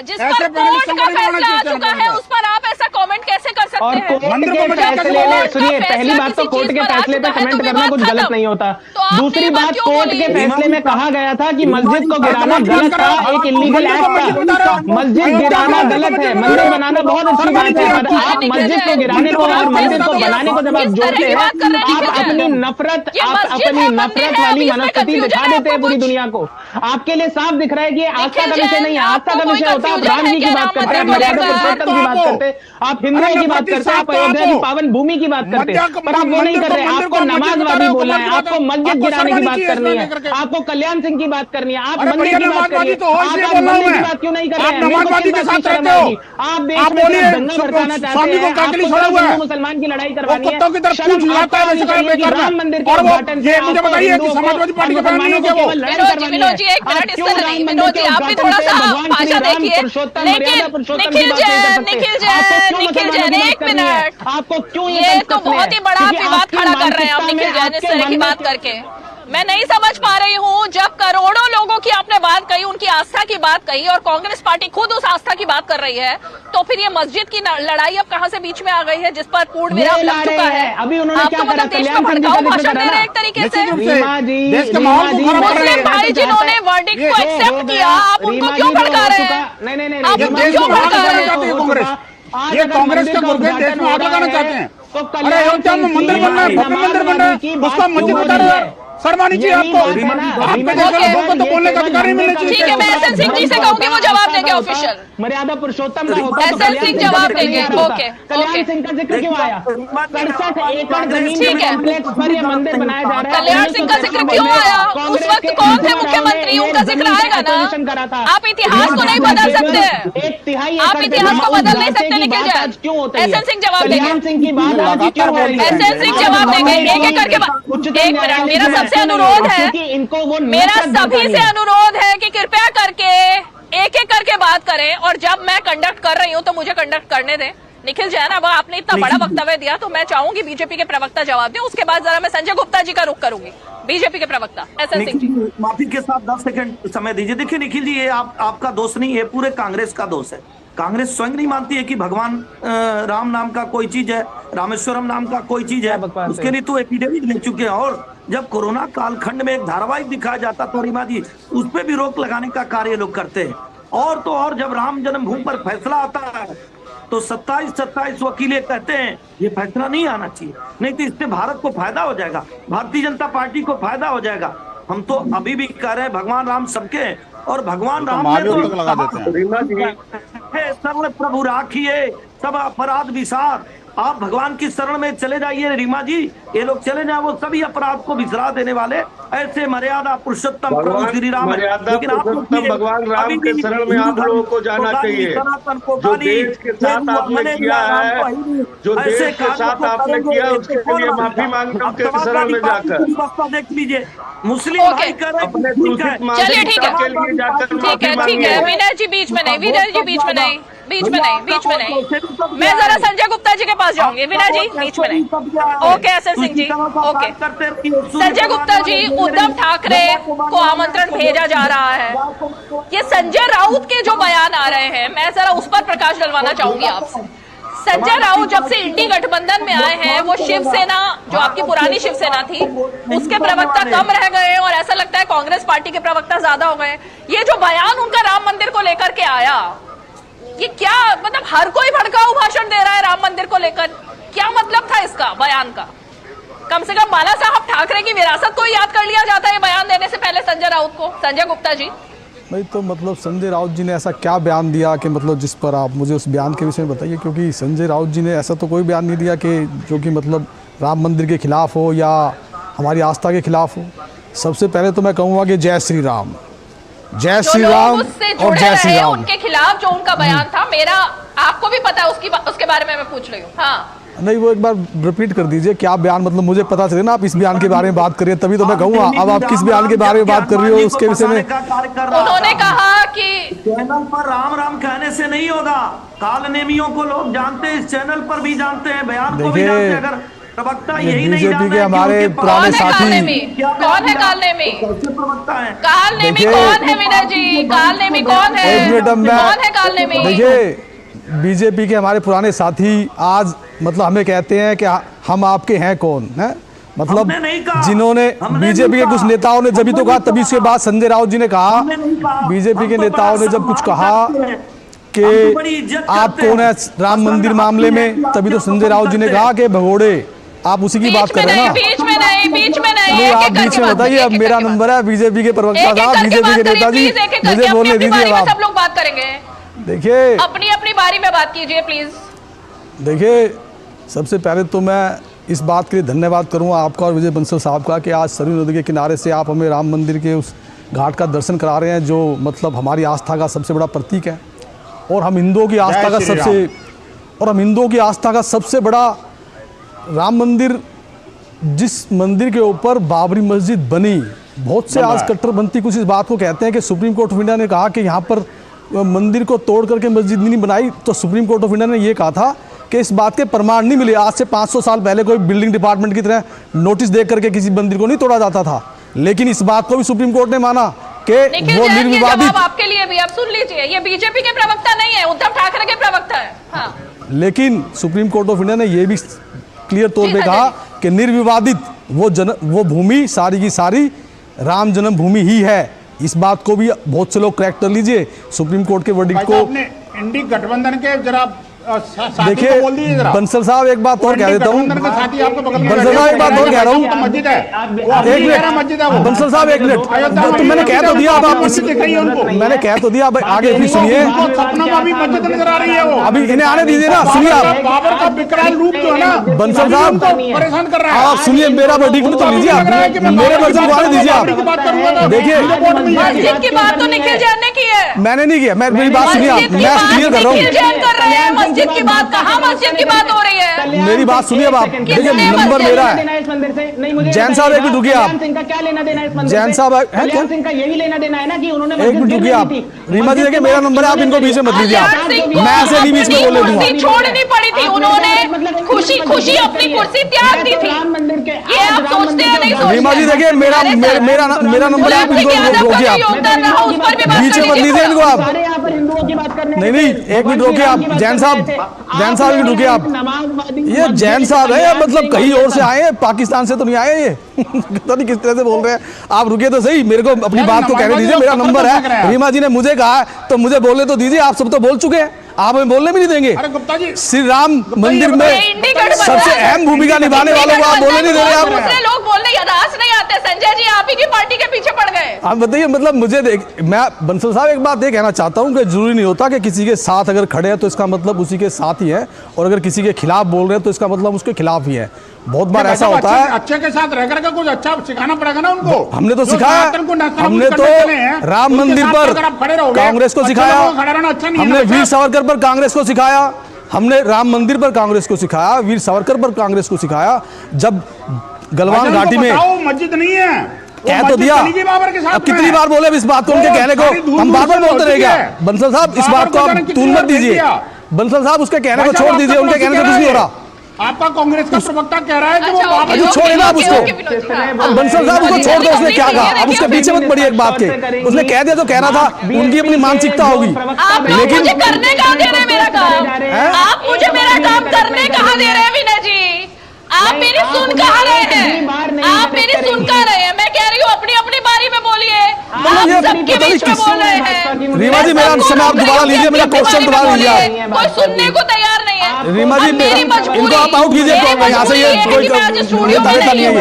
जिस पर कोर्ट का फैसला आ चुका है, उस पर आप ऐसा कमेंट कैसे कर सकते और हैं? कोर्ट के फैसले, सुनिए, पहली बात तो कोर्ट के फैसले पे कमेंट करना कुछ गलत नहीं होता। दूसरी बात, कोर्ट के फैसले में कहा गया था कि मस्जिद को गिराना गलत था, एक इलीगल एक्ट था। मस्जिद गिराना गलत है, मंदिर बनाना बहुत अच्छी बात है, पर आप मस्जिद को गिराने को और मंदिर को बनाने को जब आप जोड़ते हैं, आप अपनी नफरत वाली मनस्थिति दिखा देते हैं पूरी दुनिया को। आपके लिए साफ दिख रहा है कि आस्था का विषय नहीं है, आस्था का विषय होता है। आप राम जी की बात करते हैं, मर्यादा पुरुषोत्तम की बात करते हैं, आप हिंदुओं की बात करते हैं, आप अयोध्या की पावन भूमि की बात करते हैं, पर आप वो नहीं कर रहे। आपको नमाजवादी बोलना है, आपको मस्जिद गिराने की बात करनी है, आपको कल्याण सिंह की बात करनी है, आप मंदिर की बात करिए, आप मंदिर की बात क्यों नहीं कर रहे हैं? आप देश में दंगा भड़काना चाहते हैं, आपको हिंदू मुसलमान की लड़ाई करवानी है। राम मंदिर के उद्घाटन से समाजवादी पार्टी का विनोद जी, एक मिनट, इससे नहीं, विनोद जी आप भी थोड़ा सा भाषा देखिए। निखिल जैन, 1 मिनट। आपको क्यों ये तो बहुत ही बड़ा विवाद खड़ा कर रहे हैं आप निखिल जैन, इस तरह की बात करके। मैं नहीं समझ पा रही हूँ, जब करोड़ों लोगों की आपने बात कही, उनकी आस्था की बात कही, और कांग्रेस पार्टी खुद उस आस्था की बात कर रही है, तो फिर ये मस्जिद की लड़ाई अब कहाँ से बीच में आ गई है, जिस पर पूर्ण विराम लग चुका है? अभी उन्होंने क्या करा? देश में भड़काऊ भाषण दे रहे हैं एक तरीके से। मुस्लिम भाई जिन्होंने वर्डिक्ट को एक्सेप्ट किया, आप उनको क्यों भड़का रहे हैं? नहीं, आप उनको क्यों भड़का रहे हैं? ये कांग्रेस के गुर्गे देश में आग लगाना चाहते हैं। तो अरे कल्याण अयोध्या में सिंह मंदिर की बन रहा है, भव्य मंदिर बन रहा की है, बात उसका क्यों मस्जिद हो बता रही रहा है? है। शर्मा नीचे यही आपको, बात है ना, आपके रीमा जैसे लोगों को तो ये बोलने का केवल अधिकार नहीं मिलना मंदिर चाहिए। ठीक है, मैं एसएन सिंह जी से कहूंगी वो जवाब देंगे ऑफिशियल। मर्यादा पुरुषोत्तम का होता तो एसएन कल्याण सिंह सिंह का जवाब जिक्र नहीं देंगे, आ रहा होता। ओके, कल्याण ओके। सिंह का जिक्र क्यों आया? 67 एकड़ जमीन ठीक के है। कॉम्प्लेक्स पर ये मंदिर बनाया जा रहा है। कल्याण सिंह का जिक्र क्यों आया? उस वक्त कौन थे मुख्यमंत्री? उनका जिक्र आएगा ना। आप इतिहास को नहीं बदल सकते, एक तिहाई आप इतिहास को बदल नहीं सकते। निकल जाए, क्यों होता है? एसएन सिंह जवाब कल्याण देंगे। सिंह की बात आज क्यों हो रही है? एसएन सिंह जवाब देंगे, एक एक करके एक मिनट, मेरा सबसे अनुरोध है, इनको वो मेरा सभी से अनुरोध है कि कृपया करके एक एक करके बात करें, और जब मैं कंडक्ट कर रही हूं तो मुझे कंडक्ट करने दें। निखिल जैन, अब आपने इतना बड़ा वक्तव्य दिया तो मैं चाहूंगी बीजेपी के प्रवक्ता जवाब दें, उसके बाद जरा मैं संजय गुप्ता जी का रुख करूंगी। बीजेपी के प्रवक्ता एसएन सिंह जी, माफी के साथ 10 सेकंड समय दीजिए। देखिए निखिल जी, ये आपका दोष नहीं है, पूरे कांग्रेस का दोष है। कांग्रेस स्वयं नहीं मानती है कि भगवान राम नाम का कोई चीज है, रामेश्वरम नाम का कोई चीज है, उसके लिए तो एपिडेमिक ले चुके हैं। और जब कोरोना कालखंड में एक धारावाहिक दिखाया जाता तो रीमा जी उस पर भी रोक लगाने का कार्य लोग करते हैं। और तो और जब राम जन्मभूमि पर फैसला आता है तो 27 वकील कहते हैं ये फैसला नहीं आना चाहिए, नहीं तो इससे भारत को फायदा हो जाएगा, भारतीय जनता पार्टी को फायदा हो जाएगा। हम तो अभी भी कह रहे हैं भगवान राम सबके हैं, और भगवान राम ने तो लगा देते हैं। शरण प्रभु राखिए सब अपराध विसार। आप भगवान की शरण में चले जाइए रीमा जी, ये लोग चले जाए, वो सभी अपराध को विसरा देने वाले ऐसे मर्यादा पुरुषोत्तम प्रभु श्री राम है। लेकिन भगवान राम के शरण में आप लोगों को जाना चाहिए। जो देश के साथ आपने किया है, जो देश के साथ आपने किया, उसके लिए माफी मांगना उनके शरण में जाकर। देख लीजिए, मुस्लिम भाई कर चलिए ठीक है, ठीक है। विनय जी बीच में नहीं, विनय जी बीच में नहीं, बीच में नहीं, बीच में नहीं। मैं जरा संजय गुप्ता जी के पास जाऊंगी। विनय जी बीच में नहीं। Okay SN Singh ji, okay. Sanjay Gupta ji, Uddhav Thackeray को आमंत्रण भेजा जा रहा है, ये संजय राउत के जो बयान आ रहे हैं, मैं जरा उस पर प्रकाश डलवाना चाहूंगी आपसे। संजय राउत जब से इंडी गठबंधन में आए हैं, वो शिवसेना, जो आपकी पुरानी शिवसेना थी, उसके प्रवक्ता कम रह गए और ऐसा लगता है कांग्रेस पार्टी के प्रवक्ता ज्यादा हो गए। ये जो बयान उनका राम मंदिर को लेकर के आया, ये क्या मतलब? हर कोई भड़काऊ भाषण दे रहा है राम मंदिर को लेकर, क्या मतलब था इसका बयान का? कम से कम बाला साहब ठाकरे की विरासत को याद कर लिया जाता है बयान देने से पहले संजय राउत को। संजय गुप्ता जी, नहीं तो मतलब संजय राउत जी ने ऐसा क्या बयान दिया कि मतलब जिस पर आप मुझे उस बयान के विषय में बताइए, क्योंकि संजय राउत जी ने ऐसा तो कोई बयान नहीं दिया कि जो कि मतलब राम मंदिर के खिलाफ हो या हमारी आस्था के खिलाफ हो। सबसे पहले तो मैं कहूँगा कि जय श्री राम, जय श्री राम और जय श्री राम। उनके खिलाफ जो उनका बयान था, मेरा आपको भी पता है उसके बारे में मैं पूछ रही हूँ। हाँ नहीं, वो एक बार रिपीट कर दीजिए, क्या बयान, मतलब मुझे पता चले ना, आप इस बयान के बारे में बात करिए तभी तो मैं कहूँगा। अब आप किस बयान के बारे में बात कर रही हो उसके विषय में। उन्होंने कहा कि चैनल पर राम राम कहने से नहीं होगा, काल नेमियों को लोग जानते हैं, इस चैनल पर भी जानते हैं, बयान को भी जानते हैं। अगर प्रवक्ता यही नहीं बीजेपी के हमारे पुराने साथी कौन है कालनेमी? प्रवक्ता है कालनेमी कौन है विनय जी? कालनेमी कौन है? एक मिनट, कौन है कालनेमी? देखिए, बीजेपी के हमारे पुराने साथी आज मतलब हमें कहते हैं कि हम आपके हैं कौन है, मतलब जिन्होंने बीजेपी के कुछ नेताओं ने जब तो कहा, तभी उसके बाद संजय राउत जी ने कहा, बीजेपी के नेताओं ने जब कुछ कहा कि आप कौन है राम मंदिर मामले में, तभी तो संजय राउत जी ने कहा कि भगोड़े, आप उसी की बात कर रहे हैं ना। बीच में नहीं, बीच में नहीं, आप बीच में बताइए। अब मेरा नंबर है, बीजेपी के प्रवक्ता साहब, बीजेपी के नेताजी, मुझे बोलने दीजिए। आप सब लोग बात करेंगे, देखिए अपनी अपनी बारी में बात कीजिए प्लीज। देखिए, सबसे पहले तो मैं इस बात के लिए धन्यवाद करूंगा आपका और विजय बंसल साहब का कि आज सरयू नदी के किनारे से आप हमें राम मंदिर के उस घाट का दर्शन करा रहे हैं, जो मतलब हमारी आस्था का सबसे बड़ा प्रतीक है, और हम हिंदुओं की आस्था का सबसे बड़ा राम मंदिर, जिस मंदिर के ऊपर बाबरी मस्जिद बनी। बहुत से आज कट्टरपंथी कुछ इस बात को कहते हैं कि सुप्रीम कोर्ट ऑफ इंडिया ने कहा कि यहाँ पर मंदिर को तोड़ करके मस्जिद नहीं बनाई, तो सुप्रीम कोर्ट ऑफ इंडिया ने ये कहा था कि इस बात के प्रमाण नहीं मिले। आज से 500 साल पहले कोई बिल्डिंग डिपार्टमेंट की तरह नोटिस देख करके किसी मंदिर को नहीं तोड़ा जाता था, लेकिन इस बात को भी सुप्रीम कोर्ट ने माना कि वो निर्विवादित। आपके लिए भी अब सुन लीजिए, ये बीजेपी के प्रवक्ता नहीं है, उद्धव ठाकरे के प्रवक्ता है। हाँ। लेकिन सुप्रीम कोर्ट ऑफ इंडिया ने यह भी क्लियर तौर पे कहा कि निर्विवादित वो भूमि सारी की सारी राम जन्मभूमि ही है। इस बात को भी बहुत से लोग क्रैक कर लीजिए, सुप्रीम कोर्ट के वर्डिक्ट को। आपने इंडी गठबंधन के जरा देखिए बंसल साहब एक बात और कह देता हूँ, बंसल साहब एक बात और कह रहा हूँ, एक मिनट बंसल साहब एक मिनट, तो मैंने कह तो दिया, अब आप मैंने कह तो दिया, अब आगे भी सुनिए, अभी इन्हें आने दीजिए ना, सुनिए आप बाबर का विकराल रूप जो है ना बंसल साहब परेशान कर रहा है। आप सुनिए, मेरा वर्डिक्ट तो लीजिए आप, मेरे वर्जन को आने दीजिए आप। देखिए मस्जिद की बात तो निखिल जैन ने की है, मैंने नहीं किया, मैं मेरी बात सुनिए आप, मैं क्लियर कर रहा हूँ, मस्जिद की बात कहाँ मस्जिद की बात हो रही है? मेरी बात सुनिए अब आप, देखिए नंबर मेरा है। जैन साहब एक मिनट रुकिए आप, क्या लेना देना इस मंदिर जैन साहब कल्याण सिंह का ये भी लेना देना है ना कि उन्होंने एक मिनट रुकिए आप, रीमा जी देखिए मेरा नंबर है, आप इनको बीच में मत लीजिए आप, मैं ऐसे नहीं बीच में बोलने दूंगा। छोड़नी पड़ी थी, उन्होंने खुशी खुशी अपनी कुर्सी त्याग दी थी, ये आप सोचते हैं नहीं सोचते? रीमा जी देखिए मेरा नंबर है, आप इनको रोकिए आप, बीच में मत लीजिए इनको आप, नहीं एक मिनट रोकिए आप, जैन साहब एक रुकिए आप, ये जैन साहब है मतलब कहीं और से आए हैं, पाकिस्तान से तो नहीं आए ये पता नहीं किस तरह से बोल रहे हैं, आप रुकिए तो सही, मेरे को अपनी बात को कहने दीजिए, मेरा नंबर है, रीमा जी ने मुझे कहा है तो मुझे बोलने तो दीजिए, आप सब तो बोल चुके हैं, आप हमें बोलने भी नहीं देंगे। अरे गुप्ता जी, श्री राम मंदिर में सबसे अहम भूमिका निभाने वालों को आप बोलने नहीं दे रहे आप। दूसरे लोग बोलने यादाश्त नहीं आते, संजय जी आप ही की पार्टी के पीछे पड़ गए। आप बताइए, मतलब मुझे मैं बंसल साहब एक बात ये कहना चाहता हूँ कि जरूरी नहीं होता कि किसी के साथ अगर खड़े हैं तो इसका मतलब उसी के साथ ही है, और अगर किसी के खिलाफ बोल रहे हैं तो इसका मतलब उसके खिलाफ ही है। बहुत बार ऐसा होता है, अच्छे के साथ रहकर के कुछ अच्छा सिखाना पड़ेगा ना उनको। हमने तो सिखाया, हमने तो राम मंदिर पर कांग्रेस को सिखाया, हमने वीर सावरकर पर कांग्रेस को सिखाया, हमने राम मंदिर पर कांग्रेस को सिखाया, वीर सावरकर पर कांग्रेस को सिखाया, जब गलवान घाटी में मस्जिद नहीं है कह तो दिया, अब कितनी बार बोले इस बात को, उनके कहने को हम बार बार बोलते रह गया। बंसल साहब इस बात को आप तूल मत दीजिए, बंसल साहब उसके कहने को छोड़ दीजिए, उनके कहने से कुछ नहीं हो रहा। आपका कांग्रेस का प्रवक्ता कह रहा है कि वो अभी छोड़े ना आप उसको, अब बंसल साहब उसको छोड़ दो, उसने क्या कहा, अब उसके पीछे मत पड़ी एक बात के, उसने कह दिया तो कहना था, उनकी अपनी मानसिकता होगी, लेकिन मुझे करने कहाँ दे रहे हैं मेरा काम, आप मुझे मेरा काम करने कहाँ दे रहे हैं विनय जी, आप मेरी सुन कहाँ रहे हैं, आप मेरी सुन कहाँ रहे हैं, मैं कह रही हूँ अपनी अपनी बारी में बोलिए, आप सबके बीच में बोल रहे हैं। रीमा जी मेरा समय आप दोबारा लीजिए, मेरा क्वेश्चन दोबारा लीजिए आप, कोई सुनने को तैयार नहीं है। रीमा जी इनको आप आउट कीजिए, यहाँ से ये कोई नहीं है,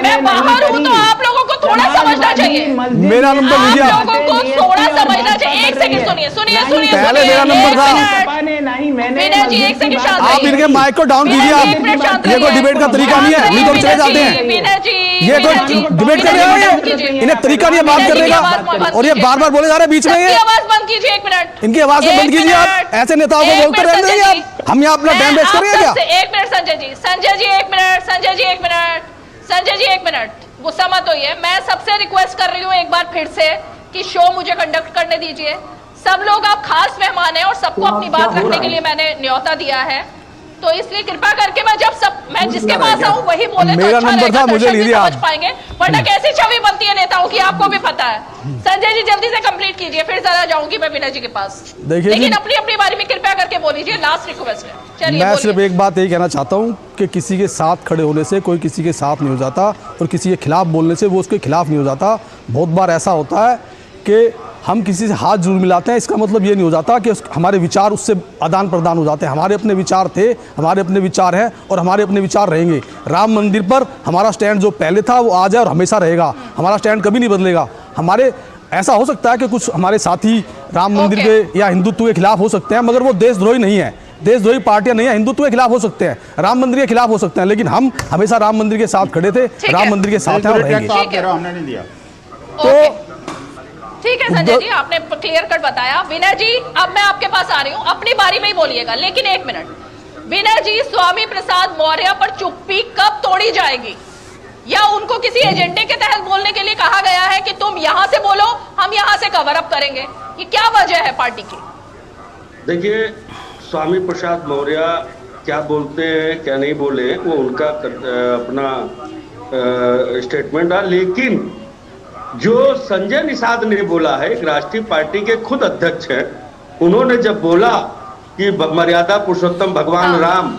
मैं बाहर हूँ तो आप लोगों को थोड़ा समझना चाहिए, मेरा नंबर लीजिए आप लोगों को थोड़ा समझना चाहिए। एक सेकंड सुनिए सुनिए सुनिए, पहले मेरा नंबर था विनय जी, एक सेकंड शांत आप इनके माइक को डाउन कीजिए आप, ये कोई डिबेट का तरीका नहीं है, नहीं तो हम चले जाते हैं, ये कोई डिबेट कर रहे हैं, इन्हें तरीका नहीं है बात करने का, और ये बार बार बोले जा रहे हैं बीच में, ये आवाज बंद कीजिए, एक मिनट इनकी आवाज को बंद कीजिए आप, ऐसे नेताओं को बोलते रहते हैं आप, हम यहाँ अपना टाइम वेस्ट करेंगे क्या? एक मिनट संजय जी, संजय जी एक मिनट, संजय जी एक मिनट, संजय जी एक मिनट, गुस्सा मत होइए, मैं सबसे रिक्वेस्ट कर रही हूँ एक बार फिर से कि शो मुझे कंडक्ट करने दीजिए, सब लोग आप खास मेहमान हैं और सबको अपनी बात रखने के लिए मैंने न्योता दिया है, तो इसलिए कृपा करके मैं जिसके पास आऊं वही बोले मेरा तो अच्छा नंबर था, मुझे लीजिए आप, समझ पाएंगे, वरना कैसी छवि बनती है नेताओं की आपको भी पता है। संजय जी जल्दी से कंप्लीट कीजिए, फिर जरा जाऊंगी मैं विनय जी के पास, लेकिन अपनी अपनी बारी में कृपया करके बोल लीजिए, लास्ट रिक्वेस्ट है। चलिए मैं सिर्फ एक बात यही कहना चाहता हूँ कि किसी के साथ खड़े होने से कोई किसी के साथ नहीं हो जाता, और किसी के खिलाफ बोलने से वो उसके खिलाफ नहीं हो जाता। बहुत बार ऐसा होता है कि हम किसी से हाथ जरूर मिलाते हैं, इसका मतलब ये नहीं हो जाता कि हमारे विचार उससे आदान प्रदान हो जाते हैं। हमारे अपने विचार थे, हमारे अपने विचार हैं और हमारे अपने विचार रहेंगे। राम मंदिर पर हमारा स्टैंड जो पहले था वो आज है और हमेशा रहेगा, हमारा स्टैंड कभी नहीं बदलेगा। हमारे ऐसा हो सकता है कि कुछ हमारे साथी राम मंदिर के या हिंदुत्व के खिलाफ हो सकते हैं, मगर वो देशद्रोही नहीं है, देशद्रोही पार्टियां नहीं है, हिंदुत्व के खिलाफ हो सकते हैं, राम मंदिर के खिलाफ हो सकते हैं, लेकिन हम हमेशा राम मंदिर के साथ खड़े थे, राम मंदिर के साथ हैं और रहेंगे। तो ठीक है संजय जी, आपने क्लियर कट बताया। विनय जी अब मैं आपके पास आ रही हूँ, अपनी बारी में ही बोलिएगा, लेकिन एक मिनट, विनय जी स्वामी प्रसाद मौर्य पर चुप्पी कब तोड़ी जाएगी, या उनको किसी एजेंडे के तहत बोलने के लिए कहा गया है कि तुम यहां से बोलो, हम यहां से कवर अप करेंगे, ये क्या वजह है पार्टी की? देखिए, स्वामी प्रसाद मौर्य क्या बोलते हैं क्या नहीं बोले वो उनका अपना स्टेटमेंट है, लेकिन जो संजय निषाद ने बोला है, एक राष्ट्रीय पार्टी के खुद अध्यक्ष हैं, उन्होंने जब बोला कि मर्यादा पुरुषोत्तम भगवान राम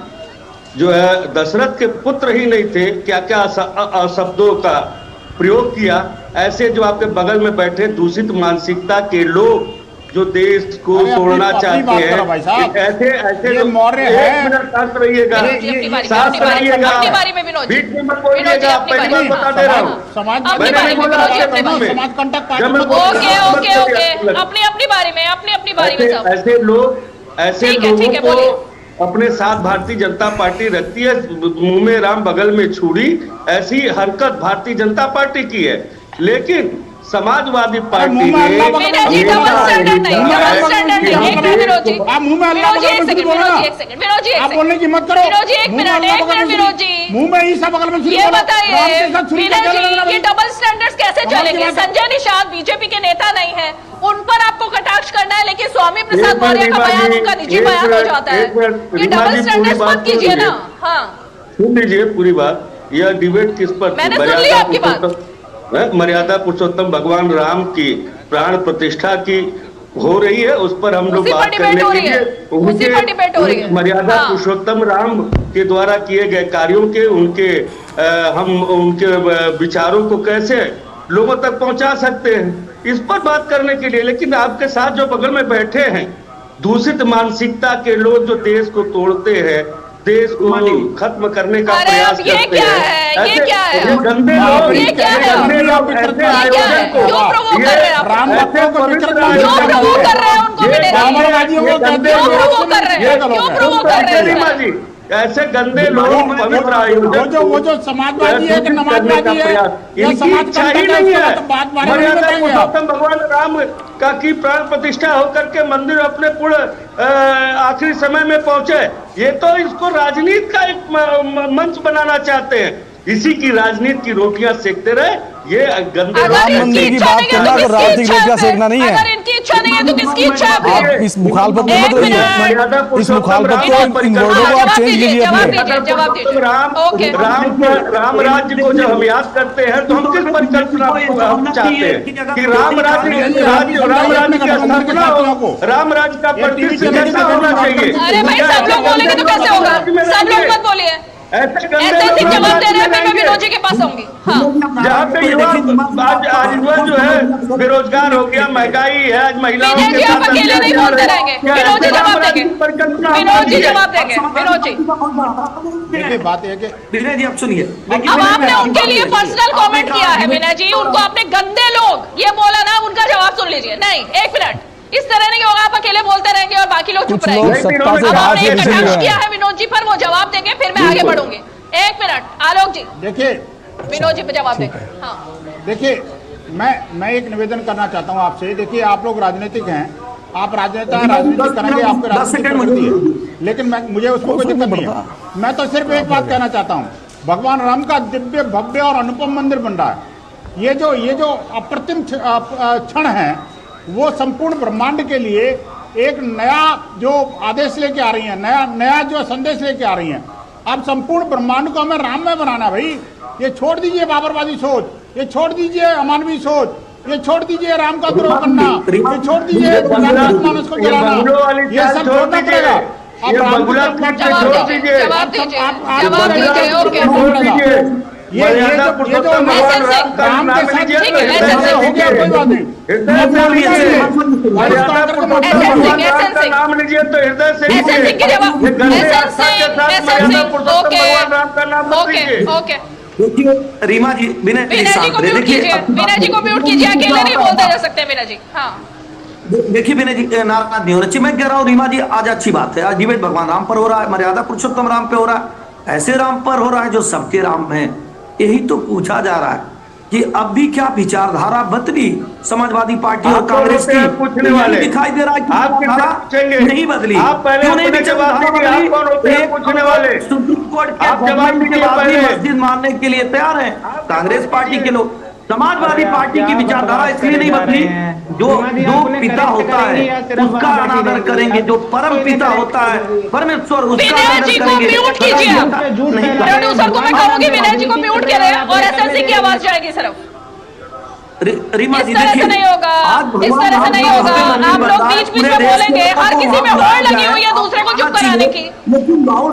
जो है दशरथ के पुत्र ही नहीं थे, क्या क्या शब्दों का प्रयोग किया, ऐसे जो आपके बगल में बैठे दूषित मानसिकता के लोग जो देश को तोड़ना चाहते हैं, ऐसे ऐसे मौर्य है। एक मिनट शांत रहिएगा, शांत रहिएगा, बीच में मत बोलिएगा, पहली बार बता दे रहा हूँ, मैंने नहीं बोला आपके नाम में। अपनी बारी में ऐसे लोगों को अपने साथ भारतीय जनता पार्टी रखती है, मुंह में राम बगल में छुरी, ऐसी हरकत भारतीय जनता पार्टी की है। लेकिन समाजवादी पार्टी ने आप बोलने की मत करो, मुंह में ही सब बगल में ये बताइए ये डबल स्टैंडर्ड्स कैसे चलेंगे? संजय निषाद बीजेपी के नेता नहीं है, उन पर आपको कटाक्ष करना है, लेकिन स्वामी प्रसाद मौर्य का बयान उनका निजी बयान हो जाता है। ये डबल स्टैंडर्ड्स मत कीजिए ना। हाँ सुन लीजिए पूरी बात। यह डिबेट किस पर? मैंने सुन लिया आपकी बात। मर्यादा पुरुषोत्तम भगवान राम की प्राण प्रतिष्ठा की हो रही है, उस पर हम लोग बात करने के लिए उनके मर्यादा पुरुषोत्तम राम के द्वारा किए गए कार्यों के हम उनके विचारों को कैसे लोगों तक पहुंचा सकते हैं, इस पर बात करने के लिए। लेकिन आपके साथ जो बगल में बैठे हैं दूषित मानसिकता के लोग, जो देश को तोड़ते हैं, देश को खत्म करने का प्रयास करते हैं, ये क्या है? गंदे लोग, ये गंदे लोग ऐसे आयोजन को, ऐसे गंदे लोग पवित्र आयोजन वो जो समाजवादी है कि नमाजवादी है, इनकी इच्छा ही नहीं है। मर्यादा पुरुषोत्तम भगवान राम का की प्राण प्रतिष्ठा होकर के मंदिर अपने पूर्ण आखिरी समय में पहुंचे, ये तो इसको राजनीति का एक मंच बनाना चाहते हैं। इसी की राजनीति की रोटियां सेकते रहे, ये गंदे राम मंदिर की बात करना अगर राजनीतिक रोटियां सेकना नहीं है। अगर इनकी इच्छा नहीं है तो किसकी इच्छा है? आप इस मुखालफत में मत रहिए, इस मुखालफत को, इन वर्डों को आप चेंज कीजिए अपने। राम राज्य को जब हम याद करते हैं तो हम किस परिकल्पना को हम चाहते हैं कि राम राज्य की स्थापना हो, राम राज्य का प्रतिष्ठित कैसा होना चाहिए? अरे भाई सब लोग बोलेंगे तो कैसे होगा? सब लोग मत बोलिए, ऐसे जवाब दे रहे हैं। मैं विनोद जी के पास आऊंगी। हाँ जहाँ पे युवा आज युवा जो है बेरोजगार हो गया, महंगाई है, आज महिलाओं के साथ अकेले नहीं बोलते रहेंगे। विनोद जी जवाब देंगे, विनोद जी जवाब देंगे। विनोद जी देखिए बात है कि विनय जी आप सुनिए, अब आपने उनके लिए पर्सनल कमेंट किया है विनय जी, उनको आपने गंदे लोग ये बोला ना, उनका जवाब सुन लीजिए। नहीं एक मिनट, इस तरह नहीं होगा, आप अकेले बोलते रहेंगे और बाकी लोग चुप रहेंगे। अब आपने कटाक्ष किया है विनोद जी पर, वो जवाब देंगे, फिर मैं आगे बढ़ूंगी। एक मिनट आलोक जी, देखिए विनोद जी पे जवाब देंगे। हाँ देखिए मैं एक निवेदन करना चाहता हूं आपसे। देखिए आप लोग राजनीतिक हैं, आप राजनेता राजनीति करेंगे, आपको राजनीति करती है, लेकिन मुझे उसमें कोई दिक्कत नहीं है। मैं तो सिर्फ एक बात कहना चाहता हूँ, भगवान राम का दिव्य भव्य और अनुपम मंदिर बन रहा है। ये जो अप्रतिम क्षण है, वो संपूर्ण ब्रह्मांड के लिए एक नया जो आदेश लेके आ रही हैं, नया जो संदेश लेके आ रही हैं। अब संपूर्ण ब्रह्मांड को हमें राम में बनाना भाई। ये छोड़ दीजिए बाबरवादी सोच, ये छोड़ दीजिए अमानवीय सोच, ये छोड़ दीजिए राम का द्रोह करना, ये छोड़ दीजिए मानस को जलाना, ये सब छोड़ना पड़ेगा। अब राम को ये जो राम के साथ हो गया, कोई बात नहीं। नाम लीजिए तो हृदय से देखिए रीमा जी, विनय जी को म्यूट कीजिए, विनय जी को म्यूट कीजिए, अकेले नहीं बोलते जा सकते विनय जी। हाँ देखिए विनय जी नाराज नहीं होना चाहिए। मैं कह रहा हूँ रीमा जी आज अच्छी बात है, आज डिबेट भगवान राम पर हो रहा है, मर्यादा पुरुषोत्तम राम पे हो रहा है, ऐसे राम पर हो रहा है जो सबके राम है। यही तो पूछा जा रहा है कि अब भी क्या विचारधारा बदली समाजवादी पार्टी और कांग्रेस की? पूछने वाले दिखाई दे रहा है कि नहीं बदली। आप पहले अपने जवाब दीजिए, आप कौन होते हैं पूछने वाले? सुप्रीम कोर्ट के आप जवाब दीजिए पहले। मस्जिद मानने के लिए तैयार है कांग्रेस पार्टी के लोग। समाजवादी पार्टी की विचारधारा इसलिए नहीं बदली, जो पिता होता है उसका अनादर करेंगे, जो परम पिता होता है परमेश्वर उसका अनादर करेंगे। प्रोड्यूसर को मैं कहूंगी विनय जी को म्यूट करें और एसएलसी की आवाज जाएगी सिर्फ। रीमा जी इस तरह से नहीं होगा, इस तरह से नहीं होगा। आप लोग बीच बीच में बोलेंगे, हर किसी में होड़ लगी हुई है दूसरे को चुप कराने की।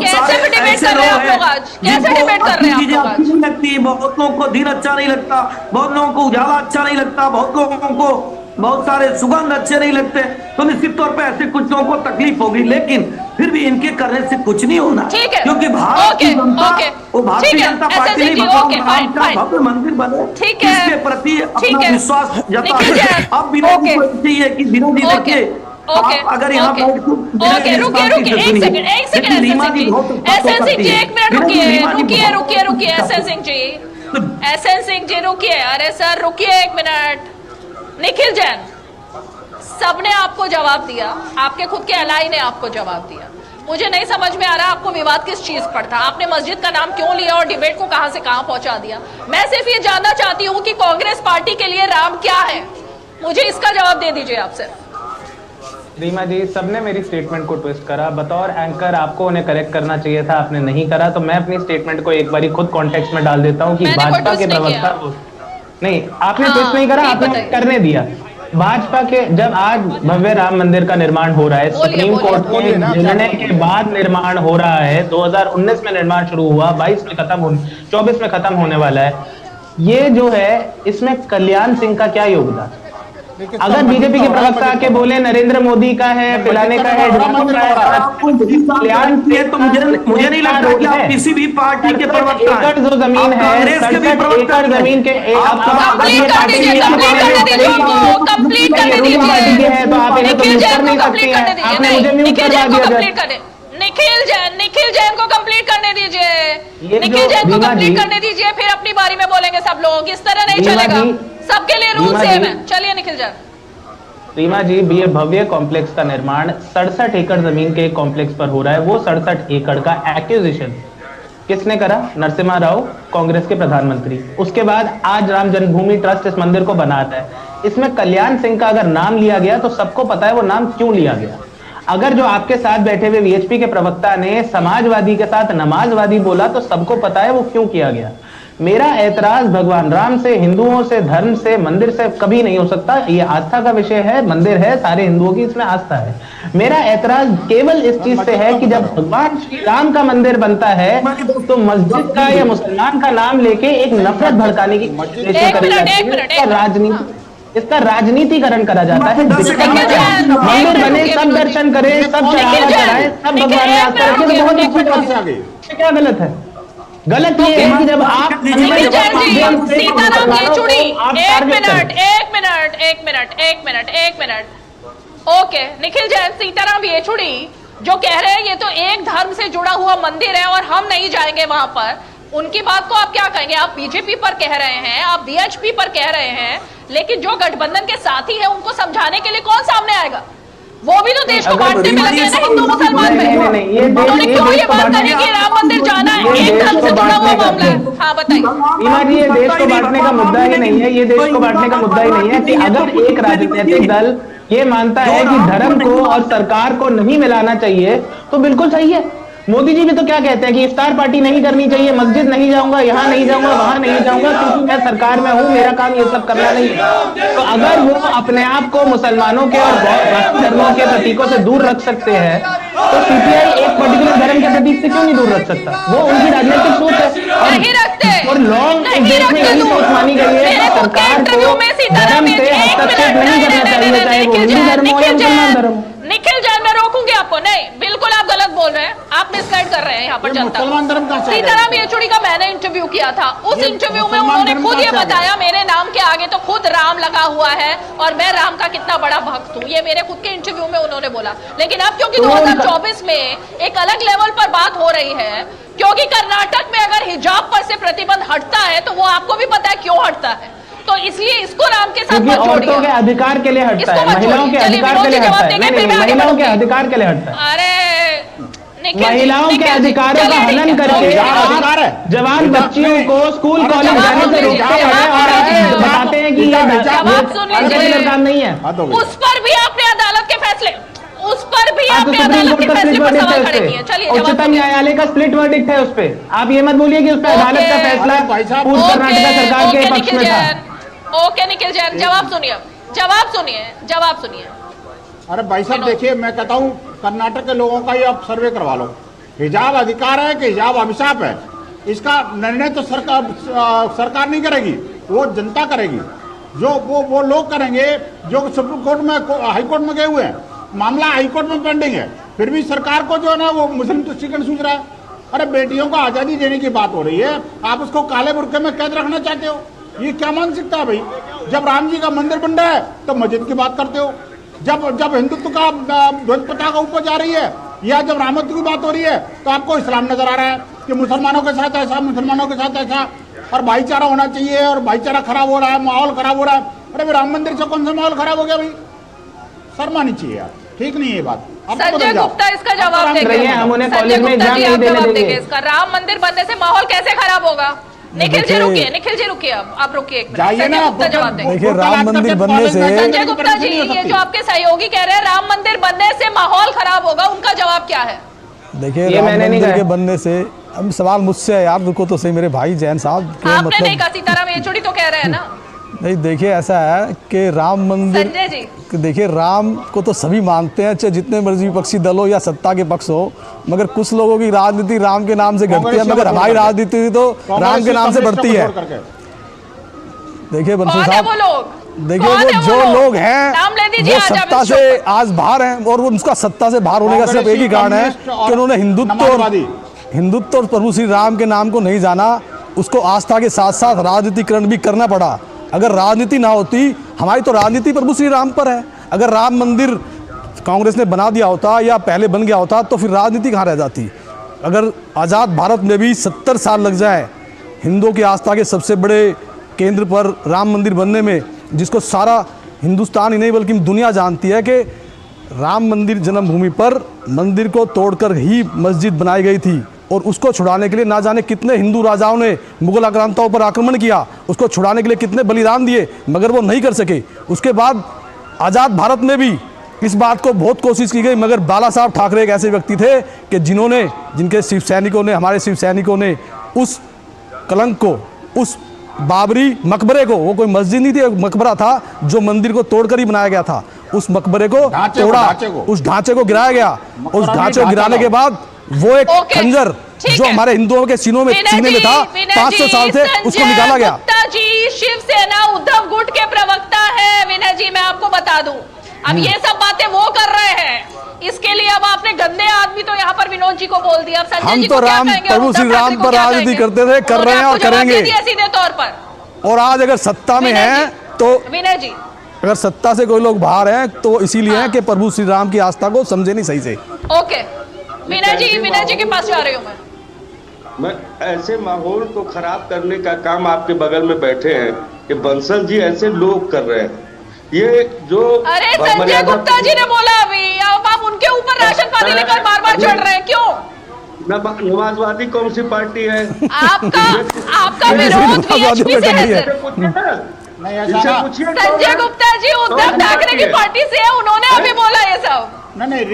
कैसे भी डिबेट कर रहे हैं आप लोग आज? कैसे डिबेट कर रहे हैं आप लोग आज? लगती, बहुत लोगों को दिन अच्छा नहीं लगता, बहुत लोगों को उजाला अच्छा नहीं लगता, बहुत लोगों को बहुत सारे सुगंध अच्छे नहीं लगते, तो निश्चित तौर पे ऐसे कुछ लोगों को तकलीफ होगी, लेकिन फिर भी इनके करने से कुछ नहीं होना, ठीक है, क्योंकि भारतीय जनता वो भारतीय जनता पार्टी नहीं, भगवान राम का भव्य मंदिर बने, ठीक है, इसके प्रति अपना है, विश्वास जताए। अब विनोद जी को चाहिए कि विनोद जी देखिए, अगर यहाँ रुकिए एक सेकंड एसएन सिंह जी, एक मिनट रुकिए एसएन सिंह जी रुकिए, अरे सर रुकिए एक मिनट। निखिल जैन, सबने आपको जवाब दिया, आपके खुद के एलआई ने आपको जवाब दिया। मुझे नहीं समझ में आ रहा आपको विवाद किस चीज पर था, आपने मस्जिद का नाम क्यों लिया और डिबेट को कहां से कहां पहुंचा दिया। मैं सिर्फ ये जानना चाहती हूं कि कांग्रेस पार्टी के लिए राम क्या है, मुझे इसका जवाब दे दीजिए आपसे। रीमा जी, सबने मेरी स्टेटमेंट को ट्विस्ट करा, बतौर एंकर आपको उन्हें करेक्ट करना चाहिए था, आपने नहीं करा, तो मैं अपनी स्टेटमेंट को एक बारी खुद कॉन्टेक्स्ट में डाल देता हूं कि भाजपा के प्रवक्ता नहीं, आपने ट्विस्ट नहीं करा, आपने करने दिया। भाजपा के जब आज भव्य राम मंदिर का निर्माण हो रहा है, सुप्रीम कोर्ट के निर्णय के बाद निर्माण हो रहा है, 2019 में निर्माण शुरू हुआ, 24 में खत्म होने वाला है, ये जो है इसमें कल्याण सिंह का क्या योगदान? अगर बीजेपी के प्रवक्ता आके बोले नरेंद्र मोदी का है, पिलाने का है, कल्याण से, तो मुझे नहीं लगता कि आप किसी भी पार्टी के प्रवक्ता एकड़ जो जमीन है, 67 एकड़ जमीन के कंप्लीट कर दीजिए है, तो आप इन्हें तो म्यूट कर नहीं सकती हैं, आपने मुझे म्यूट करवा दिया। निखिल जैन को कंप्लीट करने दीजिए, निखिल जैन को कंप्लीट करने दीजिए, फिर अपनी बारी में बोलेंगे सब लोग। इस तरह नहीं चलेगा, सबके लिए रूल सेम है। चलिए निखिल जैन। रीमा जी, ये भव्य कॉम्प्लेक्स का निर्माण 67 एकड़ जमीन के एक कॉम्प्लेक्स पर हो रहा है। वो 67 एकड़ का एक्विजिशन किसने करा? नरसिम्हा राव, कांग्रेस के प्रधानमंत्री। उसके बाद आज राम जन्मभूमि ट्रस्ट इस मंदिर को बनाता है। इसमें कल्याण सिंह का अगर नाम लिया गया तो सबको पता है वो नाम क्यों लिया गया। अगर जो आपके साथ बैठे हुए वीएचपी के प्रवक्ता ने समाजवादी के साथ नमाजवादी बोला तो सबको पता है वो क्यों किया गया। मेरा ऐतराज भगवान राम से, हिंदुओं से, धर्म से, मंदिर से कभी नहीं हो सकता। ये आस्था का विषय है, मंदिर है, सारे हिंदुओं की इसमें आस्था है। मेरा ऐतराज केवल इस चीज से है कि जब भगवान श्री राम का मंदिर बनता है तो मस्जिद का या मुसलमान का नाम लेके एक नफरत भड़काने की इसका राजनीतिकरण करा जाता है। मंदिर बने, सब दर्शन करें, सब चढ़ावा चढ़ाए, सब भगवान में आस्था रखें, तो बहुत अच्छी बात है। क्या गलत है? गलत ये है कि जब आप सीताराम येचुरी, एक मिनट, ओके निखिल जैन, सीताराम येचुरी जो कह रहे हैं ये तो एक धर्म से जुड़ा हुआ मंदिर है और हम नहीं जाएंगे वहां पर, उनकी बात को आप क्या कहेंगे? आप बीजेपी पर कह रहे हैं, आप वीएचपी पर कह रहे हैं, लेकिन जो गठबंधन के साथी है उनको समझाने के लिए कौन सामने आएगा? वो भी तो देश को बांटने में लगे हैं, हिंदू मुसलमान में। उन्होंने क्यों ये बात करी कि राम मंदिर जाना है, एक धर्म से जुड़ा हुआ मामला है? हाँ बताइए। रीमा जी, ये देश को बांटने का मुद्दा ही नहीं है, ये देश को बांटने का मुद्दा ही नहीं है कि अगर एक राजनीतिक दल ये मानता है कि धर्म को और सरकार को नहीं मिलाना चाहिए तो बिल्कुल सही है। मोदी जी भी तो क्या कहते हैं कि इफ्तार पार्टी नहीं करनी चाहिए, मस्जिद नहीं जाऊंगा, यहाँ नहीं जाऊंगा, वहां नहीं जाऊंगा, क्योंकि मैं सरकार में हूं, मेरा काम ये सब करना नहीं है। तो अगर वो अपने आप को मुसलमानों के और बाकी धर्मों के प्रतीकों से दूर रख सकते हैं तो सीपीआई एक पर्टिकुलर धर्म के प्रतीक से क्यों नहीं दूर रख सकता? वो उनकी राजनीतिक सोच है और लॉन्ग एक देश में यही सोच मानी गई है कि सरकार को धर्म से हस्तक्षेप नहीं करना चाहिए, चाहे वो हिंदू धर्म हो या मुसलमान धर्म हो। निखिल जैन, मैं रोकूंगी आपको। नहीं, बिल्कुल आप गलत बोल रहे हैं, आप मिसगाइड कर रहे हैं यहाँ पर जनता। सीताराम येचुरी का मैंने इंटरव्यू किया था, उस इंटरव्यू में उन्होंने खुद ये बताया मेरे नाम के आगे तो खुद राम लगा हुआ है और मैं राम का कितना बड़ा भक्त हूँ, ये मेरे खुद के इंटरव्यू में उन्होंने बोला। लेकिन अब क्योंकि 2024 में एक अलग लेवल पर बात हो रही है, क्योंकि कर्नाटक में अगर हिजाब पर से प्रतिबंध हटता है तो वो आपको भी पता है क्यों हटता है, तो इसलिए इसको राम के साथ मत जोड़िए। औरतों के अधिकार के लिए हटता है, महिलाओं के अधिकार के लिए हटता है, महिलाओं के अधिकार के लिए हटता है। अरे महिलाओं के अधिकारों का हनन करके जवान बच्चियों को स्कूल कॉलेज जाने से रोकते हैं और बताते हैं कि ये काम नहीं है। उस पर भी आपने अदालत के फैसले, उस पर भी आपने अदालत के फैसले पर सवाल खड़े किए। चलिए, उच्चतम न्यायालय का स्प्लिट वर्डिक्ट है उस पे, आप ये मत बोलिए कि उस पे अदालत का फैसला पूर्व कर्नाटक सरकार के पक्ष में था। ओके निखिल जैन, जवाब सुनिए। अरे भाई साहब देखिए, मैं कहता हूँ कर्नाटक के लोगों का ही आप सर्वे करवा लो। हिजाब अधिकार है कि हिजाब अभिशाप है, इसका निर्णय तो सरकार नहीं करेगी, वो जनता करेगी। जो वो लोग करेंगे जो सुप्रीम कोर्ट में हाई कोर्ट में गए हुए हैं, मामला हाई कोर्ट में पेंडिंग है, फिर भी सरकार को जो है ना वो मुस्लिम तुष्टिकरण सूझ रहा है। अरे बेटियों को आजादी देने की बात हो रही है, आप उसको काले बुर्के में कैद रखना चाहते हो? ये क्या मानसिकता है भाई? जब राम जी का मंदिर बन रहा है तो मस्जिद की बात करते हो, जब हिंदुत्व का ध्वज पताका ऊपर जा रही है या जब रामत्व की बात हो रही है तो आपको इस्लाम नजर आ रहा है कि मुसलमानों के साथ ऐसा, मुसलमानों के साथ ऐसा, और भाईचारा होना चाहिए, और भाईचारा खराब हो रहा है, माहौल खराब हो रहा है। अरे भाई राम मंदिर से कौन सा माहौल खराब हो गया भाई? शर्म आनी चाहिए यार, ठीक नहीं है ये बात। संजय गुप्ता इसका जवाब देंगे। हम उन्हें संजय कॉलेज में गुप्ता एग्जाम जी नहीं आप देने जवाब देंगे। देंगे इसका। राम मंदिर बनने से माहौल कैसे खराब होगा? निखिल जी रुकिए, निखिल जी रुकिए, अब आप रुकिए एक मिनट। संजय गुप्ता जवाब देंगे। देखिए राम मंदिर बनने से, संजय गुप्ता जी ये जो आपके सहयोगी कह रहे हैं राम मंदिर बनने से माहौल खराब होगा, उनका जवाब क्या है? देखिए राम मंदिर के बनने से, अब सवाल मुझसे है यार, रुको तो सही मेरे भाई जैन साहब। आपने नहीं कहा, सीताराम येचुरी तो कह रहे हैं ना। नहीं देखिए ऐसा है कि राम मंदिर, संजय जी देखिए राम को तो सभी मानते हैं, चाहे जितने मर्जी विपक्षी दल हो या सत्ता के पक्ष हो, मगर कुछ लोगों की राजनीति राम के नाम से घटती है, मगर हमारी राजनीति तो राम के नाम से बढ़ती है। देखिए बंसल साहब, देखिए वो जो लोग हैं वो सत्ता से आज बाहर हैं, और वो उनका सत्ता से बाहर होने का सिर्फ एक ही कारण है कि उन्होंने हिंदुत्व और प्रभु श्री राम के नाम को नहीं जाना, उसको आस्था के साथ साथ राजनीतिकरण भी करना पड़ा। अगर राजनीति ना होती, हमारी तो राजनीति प्रभु श्री राम पर है। अगर राम मंदिर कांग्रेस ने बना दिया होता या पहले बन गया होता तो फिर राजनीति कहाँ रह जाती? अगर आज़ाद भारत में भी 70 साल लग जाए हिंदुओं की आस्था के सबसे बड़े केंद्र पर राम मंदिर बनने में, जिसको सारा हिंदुस्तान ही नहीं बल्कि दुनिया जानती है कि राम मंदिर जन्मभूमि पर मंदिर को तोड़कर ही मस्जिद बनाई गई थी, और उसको छुड़ाने के लिए ना जाने कितने हिंदू राजाओं ने मुगल आक्रांताओं पर आक्रमण किया, उसको छुड़ाने के लिए कितने बलिदान दिए, मगर वो नहीं कर सके। उसके बाद आज़ाद भारत में भी इस बात को बहुत कोशिश की गई, मगर बाला साहब ठाकरे एक ऐसे व्यक्ति थे कि जिनके शिव सैनिकों ने, हमारे शिव सैनिकों ने उस कलंक को, उस बाबरी मकबरे को, वो कोई मस्जिद नहीं थी, एक मकबरा था जो मंदिर को तोड़कर ही बनाया गया था, उस मकबरे को तोड़ा, उस ढांचे को गिराया गया। उस ढांचे को गिराने के बाद वो एक खंजर जो हमारे हिंदुओं के सीने में था, 500 साल से उसको निकाला गया। गुप्ता जी शिवसेना उद्धव गुट के प्रवक्ता है विनय जी, मैं आपको बता दूं। अब ये सब बातें वो कर रहे हैं, इसके लिए अब आपने गंदे आदमी तो यहाँ पर विनोद जी को बोल दिया। अब संजय जी हम तो राम प्रभु श्री राम पर राजनीति करते थे, कर रहे हैं और करेंगे। सीधे तौर पर, और आज अगर सत्ता में हैं तो विनय जी, अगर सत्ता से कोई लोग बाहर हैं तो इसीलिए है कि प्रभु श्री राम की आस्था को समझे नहीं सही से। ओके विनय जी के पास जा रही हूँ मैं ऐसे माहौल को खराब करने का काम आपके बगल में बैठे हैं कि बंसल जी ऐसे लोग कर रहे हैं। ये जो अरे संजय गुप्ता जी ने बोला अभी, अब आप उनके ऊपर राशन पानी लेकर बार-बार चढ़ रहे हैं, क्यों? नमाजवादी कौन सी पार्टी है? आपका विरोध बीएचपी से है संजय गुप्ता जी उद्धव ठाकरे की पार्टी से है, उन्होंने अभी बोला ये सब। नहीं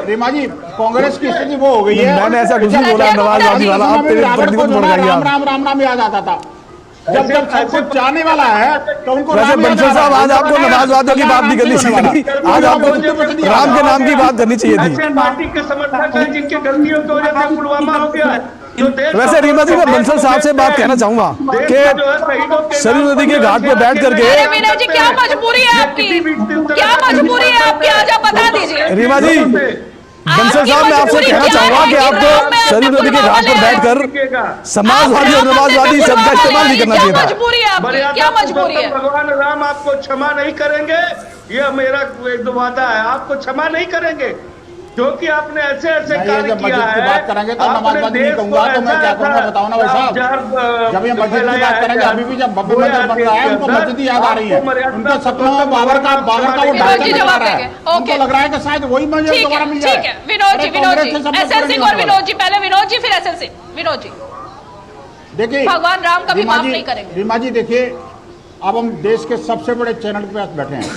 रीमा जी कांग्रेस की स्थिति वो हो गई है। मैंने ऐसा कुछ नहीं बोला, नवाजवादी वाला आप तेरे प्रतिबंध बढ़ गया। राम याद आता था, जब सब कुछ चाहने वाला है तो उनको। वैसे बंसल साहब आज आपको नमाजवादियों की बात नहीं करनी चाहिए थी, आज आपको राम के नाम की बात करनी चाहिए थी। पार्टी के समर्थक हैं जिनके गलतियों की वजह से पुलवामा हो गया है। वैसे रीमा जी मैं बंसल साहब से बात कहना चाहूंगा कि सरयू नदी के घाट पर बैठ करके, विनय जी क्या मजबूरी है आपकी, क्या मजबूरी है आपकी, आज आप बता दीजिए। रीमा जी बंसल साहब मैं आपसे कहना चाहूंगा कि आपको सरयू नदी के घाट पर बैठकर समाजवादी और नमाजवादी शब्द का इस्तेमाल नहीं करना चाहिए था। मजबूरी है आपकी, क्या मजबूरी है? भगवान राम आपको क्षमा नहीं करेंगे, ये मेरा एक वादा है, आपको क्षमा नहीं करेंगे, क्योंकि आपने ऐसे ऐसे कार्य किया है। बात करेंगे तो नमाजवादी नहीं कहूंगा तो मैं क्या कहूंगा बताओ ना भाई साहब। जब ये मस्जिद की बात करेंगे, अभी भी जब भव्य मंदिर बन रहा है उनको मस्जिद याद आ रही है, उनके सपनों में बाबर का वो ढांचा आ रहा है, उनको लग रहा है कि शायद वही मस्जिद दोबारा मिल जाए। विनोद जी एसएल सिंह और विनोद जी, पहले विनोद जी फिर एसएल सिंह। विनोद जी देखिए भगवान राम कभी माफ नहीं करेंगे। रीमा जी देखिए, अब हम देश के सबसे बड़े चैनल के पास बैठे हैं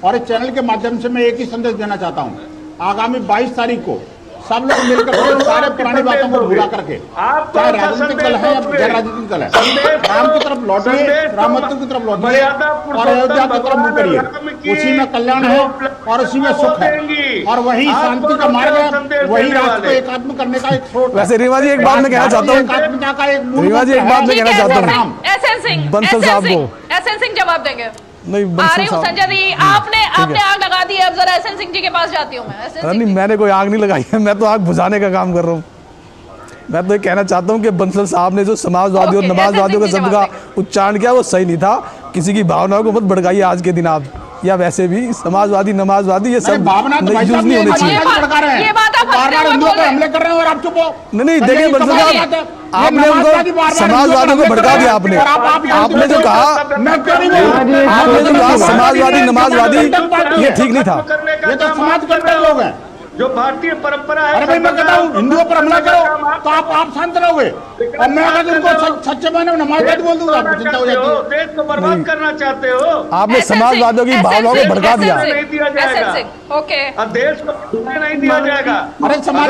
और इस चैनल के माध्यम से मैं एक ही संदेश देना चाहता हूँ। आगामी 22 तारीख को सब लोग मिलकर सारे पुरानी बातों को भुला करके, चाहे राजनीतिक दल है या गैर राजनीतिक दल है, राम की तरफ लौटिए, रामत्व की तरफ लौटिए और अयोध्या की तरफ मुंह करिए। उसी में कल्याण है और उसी में सुख है और वही शांति का मार्ग है, वही राष्ट्र को एकात्म करने का एक स्रोत। वैसे रीमा जी एक बात मैं कहना चाहता हूँ, रीमा जी एक बात मैं कहना चाहता हूँ एसएल सिंह, बंसल साहब को, एसएल सिंह जवाब देंगे। नहीं आ रही हूँ संजय जी, आपने आग लगा दी है। अब जरा एसएन सिंह जी के पास जाती हूँ मैं। नहीं, मैंने कोई आग नहीं लगाई है, मैं तो आग बुझाने का काम कर रहा हूँ। मैं तो ये कहना चाहता हूँ कि बंसल साहब ने जो समाजवादी और नमाजवादियों का शब्द का उच्चारण किया वो सही नहीं था। किसी की भावनाओं को मत भड़काइए आज के दिन आप, या वैसे भी समाजवादी नमाजवादी ये सब भावना तो भाई साहब नहीं होनी चाहिए। ये बात आप हिंदुओं पर हमले कर रहे हैं और आप चुप हो। नहीं देखिए बंसल साहब, आपने उनको समाजवादियों को भड़का दिया। आपने जो कहा, आपने जो कहा समाजवादी नमाजवादी, ये ठीक नहीं था। ये तो समाज कट्टर लोग हैं जो भारतीय परंपरा है। अरे भाई मैं कहता हूँ हिंदुओं पर हमला करो तो आप शांत रहोगे, और मैं अगर उनको सच्चे मायने में नमाजवादी बोल दूंगा आपको चिंता हो जाती है। देश को बर्बाद करना चाहते हो। आपने समाजवादियों की भावनाओं को भड़का दिया। नहीं दिया जाएगा, ओके, देश को नहीं दिया जाएगा। अरे समाज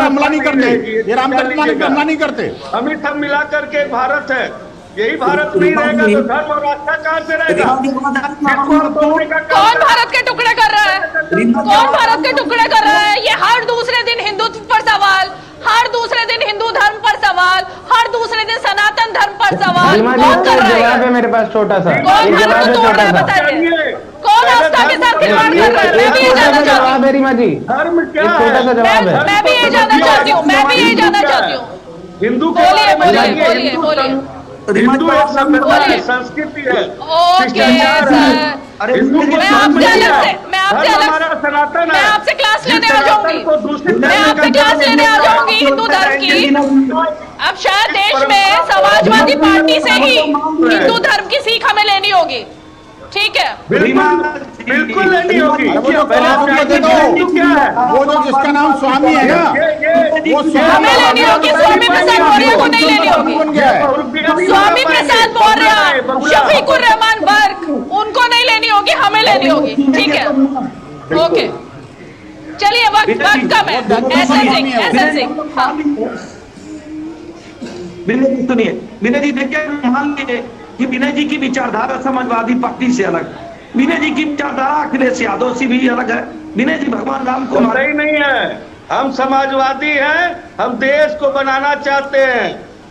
हमला नहीं करते, ये रामचरितमानस पे हमला नहीं करते। हम ही सब मिला करके भारत है। यही भारत नहीं रहेगा तो धर्म और आस्था कहाँ से रहेगा? कौन भारत के टुकड़े कर रहा है? कौन भारत के टुकड़े कर रहा है? ये हर दूसरे दिन हिंदुत्व पर सवाल, हर दूसरे दिन हिंदू धर्म पर सवाल, हर दूसरे दिन सनातन धर्म पर सवाल कौन कर रहा है? मेरे पास छोटा सा कौन भारत को तोड़ रहा है बताइए? कौन आस्था के साथ खिलवाड़ कर रहा है? मैं भी ये जानना चाहती हूँ। धर्म क्या है? मैं भी ये जानना चाहती हूँ, मैं भी ये जानना चाहती हूँ। हिंदू बोलिए बोलिए बोलिए बोलिए। हिंदू एक सभ्यता है, संस्कृति है, शिष्टाचार है। मैं आपसे क्लास लेने आ जाऊंगी, मैं आपसे क्लास लेने आ जाऊंगी हिंदू धर्म की। अब शायद देश में समाजवादी पार्टी से ही हिंदू धर्म की सीख हमें लेनी होगी, ठीक है? बिल्कुल लेनी होगी। वो जो जिसका नाम स्वामी है ना, वो हमें लेनी होगी। स्वामी प्रसाद मौर्य को नहीं लेनी होगी। स्वामी प्रसाद मौर्य, शफीकुर रहमान वर्क, उनको नहीं लेनी होगी, हमें लेनी होगी, ठीक है? ओके, चलिए वक्त कम है। एसएन सिंह हाँ। विनय जी सुनिए, विनय जी देखिए, मान लीजिए कि विनय जी की विचारधारा समाजवादी पार्टी से अलग, विनय जी की विचारधारा अखिलेश यादव से भी अलग है। विनय जी भगवान राम को नहीं नहीं है, हम समाजवादी हैं, हम देश को बनाना चाहते हैं,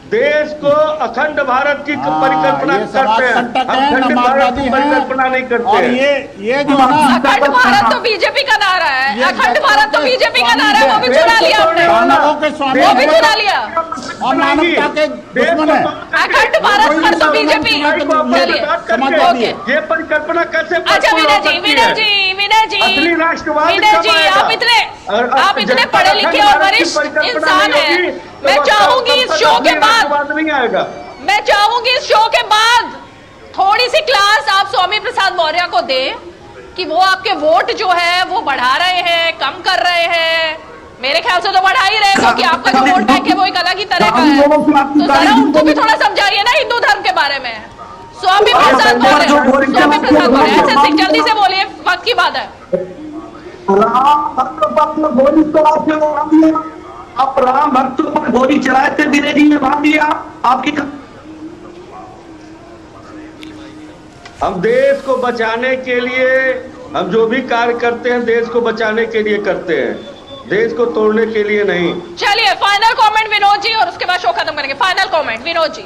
देश को अखंड भारत की परिकल्पना करते हैं, हम अखंड भारत की परिकल्पना नहीं करते। और ये जो है ना, अखंड भारत तो बीजेपी का नारा है, अखंड भारत तो बीजेपी का नारा है, वो भी चुरा लिया आपने, वो भी चुरा लिया। और मानवता के दुश्मन है। अखंड भारत पर तो बीजेपी। चलिए ये परिकल्पना कैसे? अच्छा विनय जी, विनय जी, विनय जी, विनय जी, आप इतने पढ़े लिखे और वरिष्ठ इंसान हैं। मैं चाहूंगी इस शो के बाद नहीं आएगा, मैं चाहूंगी इस शो के बाद थोड़ी सी क्लास आप स्वामी प्रसाद मौर्य को दें कि वो आपके वोट जो है वो बढ़ा रहे हैं, कम कर रहे हैं। मेरे ख्याल से तो बढ़ा ही रहे, क्योंकि आपका जो वोट बैंक है वो एक अलग ही तरह का है। तो जरा उनको भी थोड़ा समझाइए ना हिंदू धर्म के बारे में। स्वामी प्रसाद मौर्य, स्वामी प्रसाद मौर्य, एसएन सिंह जल्दी से बोलिए, वक्त की बात है। आप राम भक्तों पर गोली चलाए थे, विनय जी ने मान लिया आपकी। हम देश को बचाने के लिए, हम जो भी कार्य करते हैं देश को बचाने के लिए करते हैं, देश को तोड़ने के लिए नहीं। चलिए फाइनल कमेंट विनोद जी, और उसके बाद शो खत्म करेंगे। Final comment Vinod ji,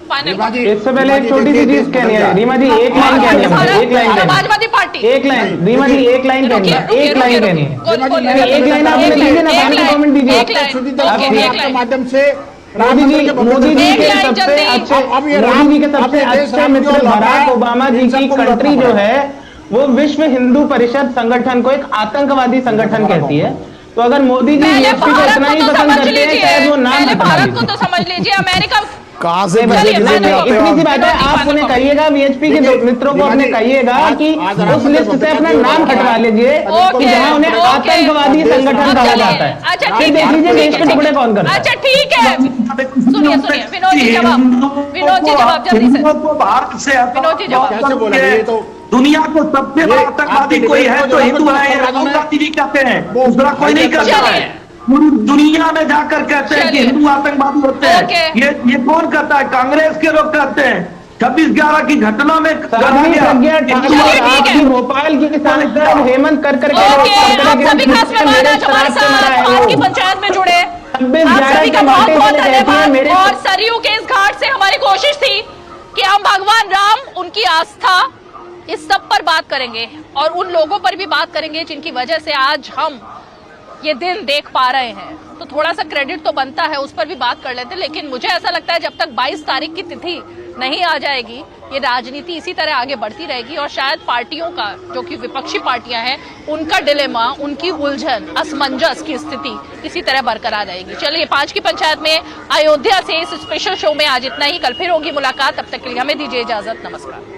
final. इससे पहले एक छोटी सी चीज कहनी है रीमा जी, एक लाइन कहनी है, एक लाइन, समाजवादी पार्टी, एक लाइन, रीमा जी एक लाइन कहनी है, एक लाइन कहनी है, एक लाइन आपने दीजिए ना, फाइनल कमेंट दीजिए के माध्यम से। मोदी जी के सबसे अच्छे मित्र बराक ओबामा जी की कंट्री जो है वो विश्व हिंदू परिषद संगठन को एक आतंकवादी संगठन कहती है। तो अगर मोदी जी वीएचपी को इतना ही पसंद करते हैं, शायद वो नाम भारत को तो समझ लीजिए, अमेरिका कहाँ से इतनी सी बात है। आप उन्हें कहिएगा, वीएचपी के मित्रों को अपने कहिएगा कि उस लिस्ट से अपना नाम हटवा लीजिए कि जहाँ उन्हें आतंकवादी संगठन कहा जाता है। फिर देख लीजिए देश के टुकड़े कौन करता है। अच्छा ठीक है, सुनिए सुनिए विनोद जी जवाब, विनोद जी जवाब जल्दी से। भारत से विनोद जी जवाब। दुनिया को सबसे बड़ा आतंकवादी कोई है तो हिंदू है, राहुल गांधी जी कहते हैं, दूसरा कोई नहीं करता है। पूरी दुनिया में जाकर कहते हैं कि हिंदू आतंकवादी होते हैं। ये कौन कहता है? कांग्रेस के लोग कहते हैं। 26/11 की घटना में भोपाल की सांसद हेमंत करकर की पंचायत में जुड़े, आप सभी का बहुत बहुत धन्यवाद। और सरयू के इस घाट से हमारी कोशिश थी कि हम भगवान राम, उनकी आस्था, इस सब पर बात करेंगे और उन लोगों पर भी बात करेंगे जिनकी वजह से आज हम ये दिन देख पा रहे हैं। तो थोड़ा सा क्रेडिट तो बनता है, उस पर भी बात कर लेते हैं। लेकिन मुझे ऐसा लगता है जब तक 22 तारीख की तिथि नहीं आ जाएगी, ये राजनीति इसी तरह आगे बढ़ती रहेगी और शायद पार्टियों का, जो कि विपक्षी पार्टियां हैं, उनका डिलेमा, उनकी उलझन, असमंजस की स्थिति इसी तरह बरकरार रहेगी। चलिए, 5 की पंचायत में अयोध्या से इस स्पेशल शो में आज इतना ही। कल फिर होगी मुलाकात, तब तक के लिए हमें दीजिए इजाजत। नमस्कार।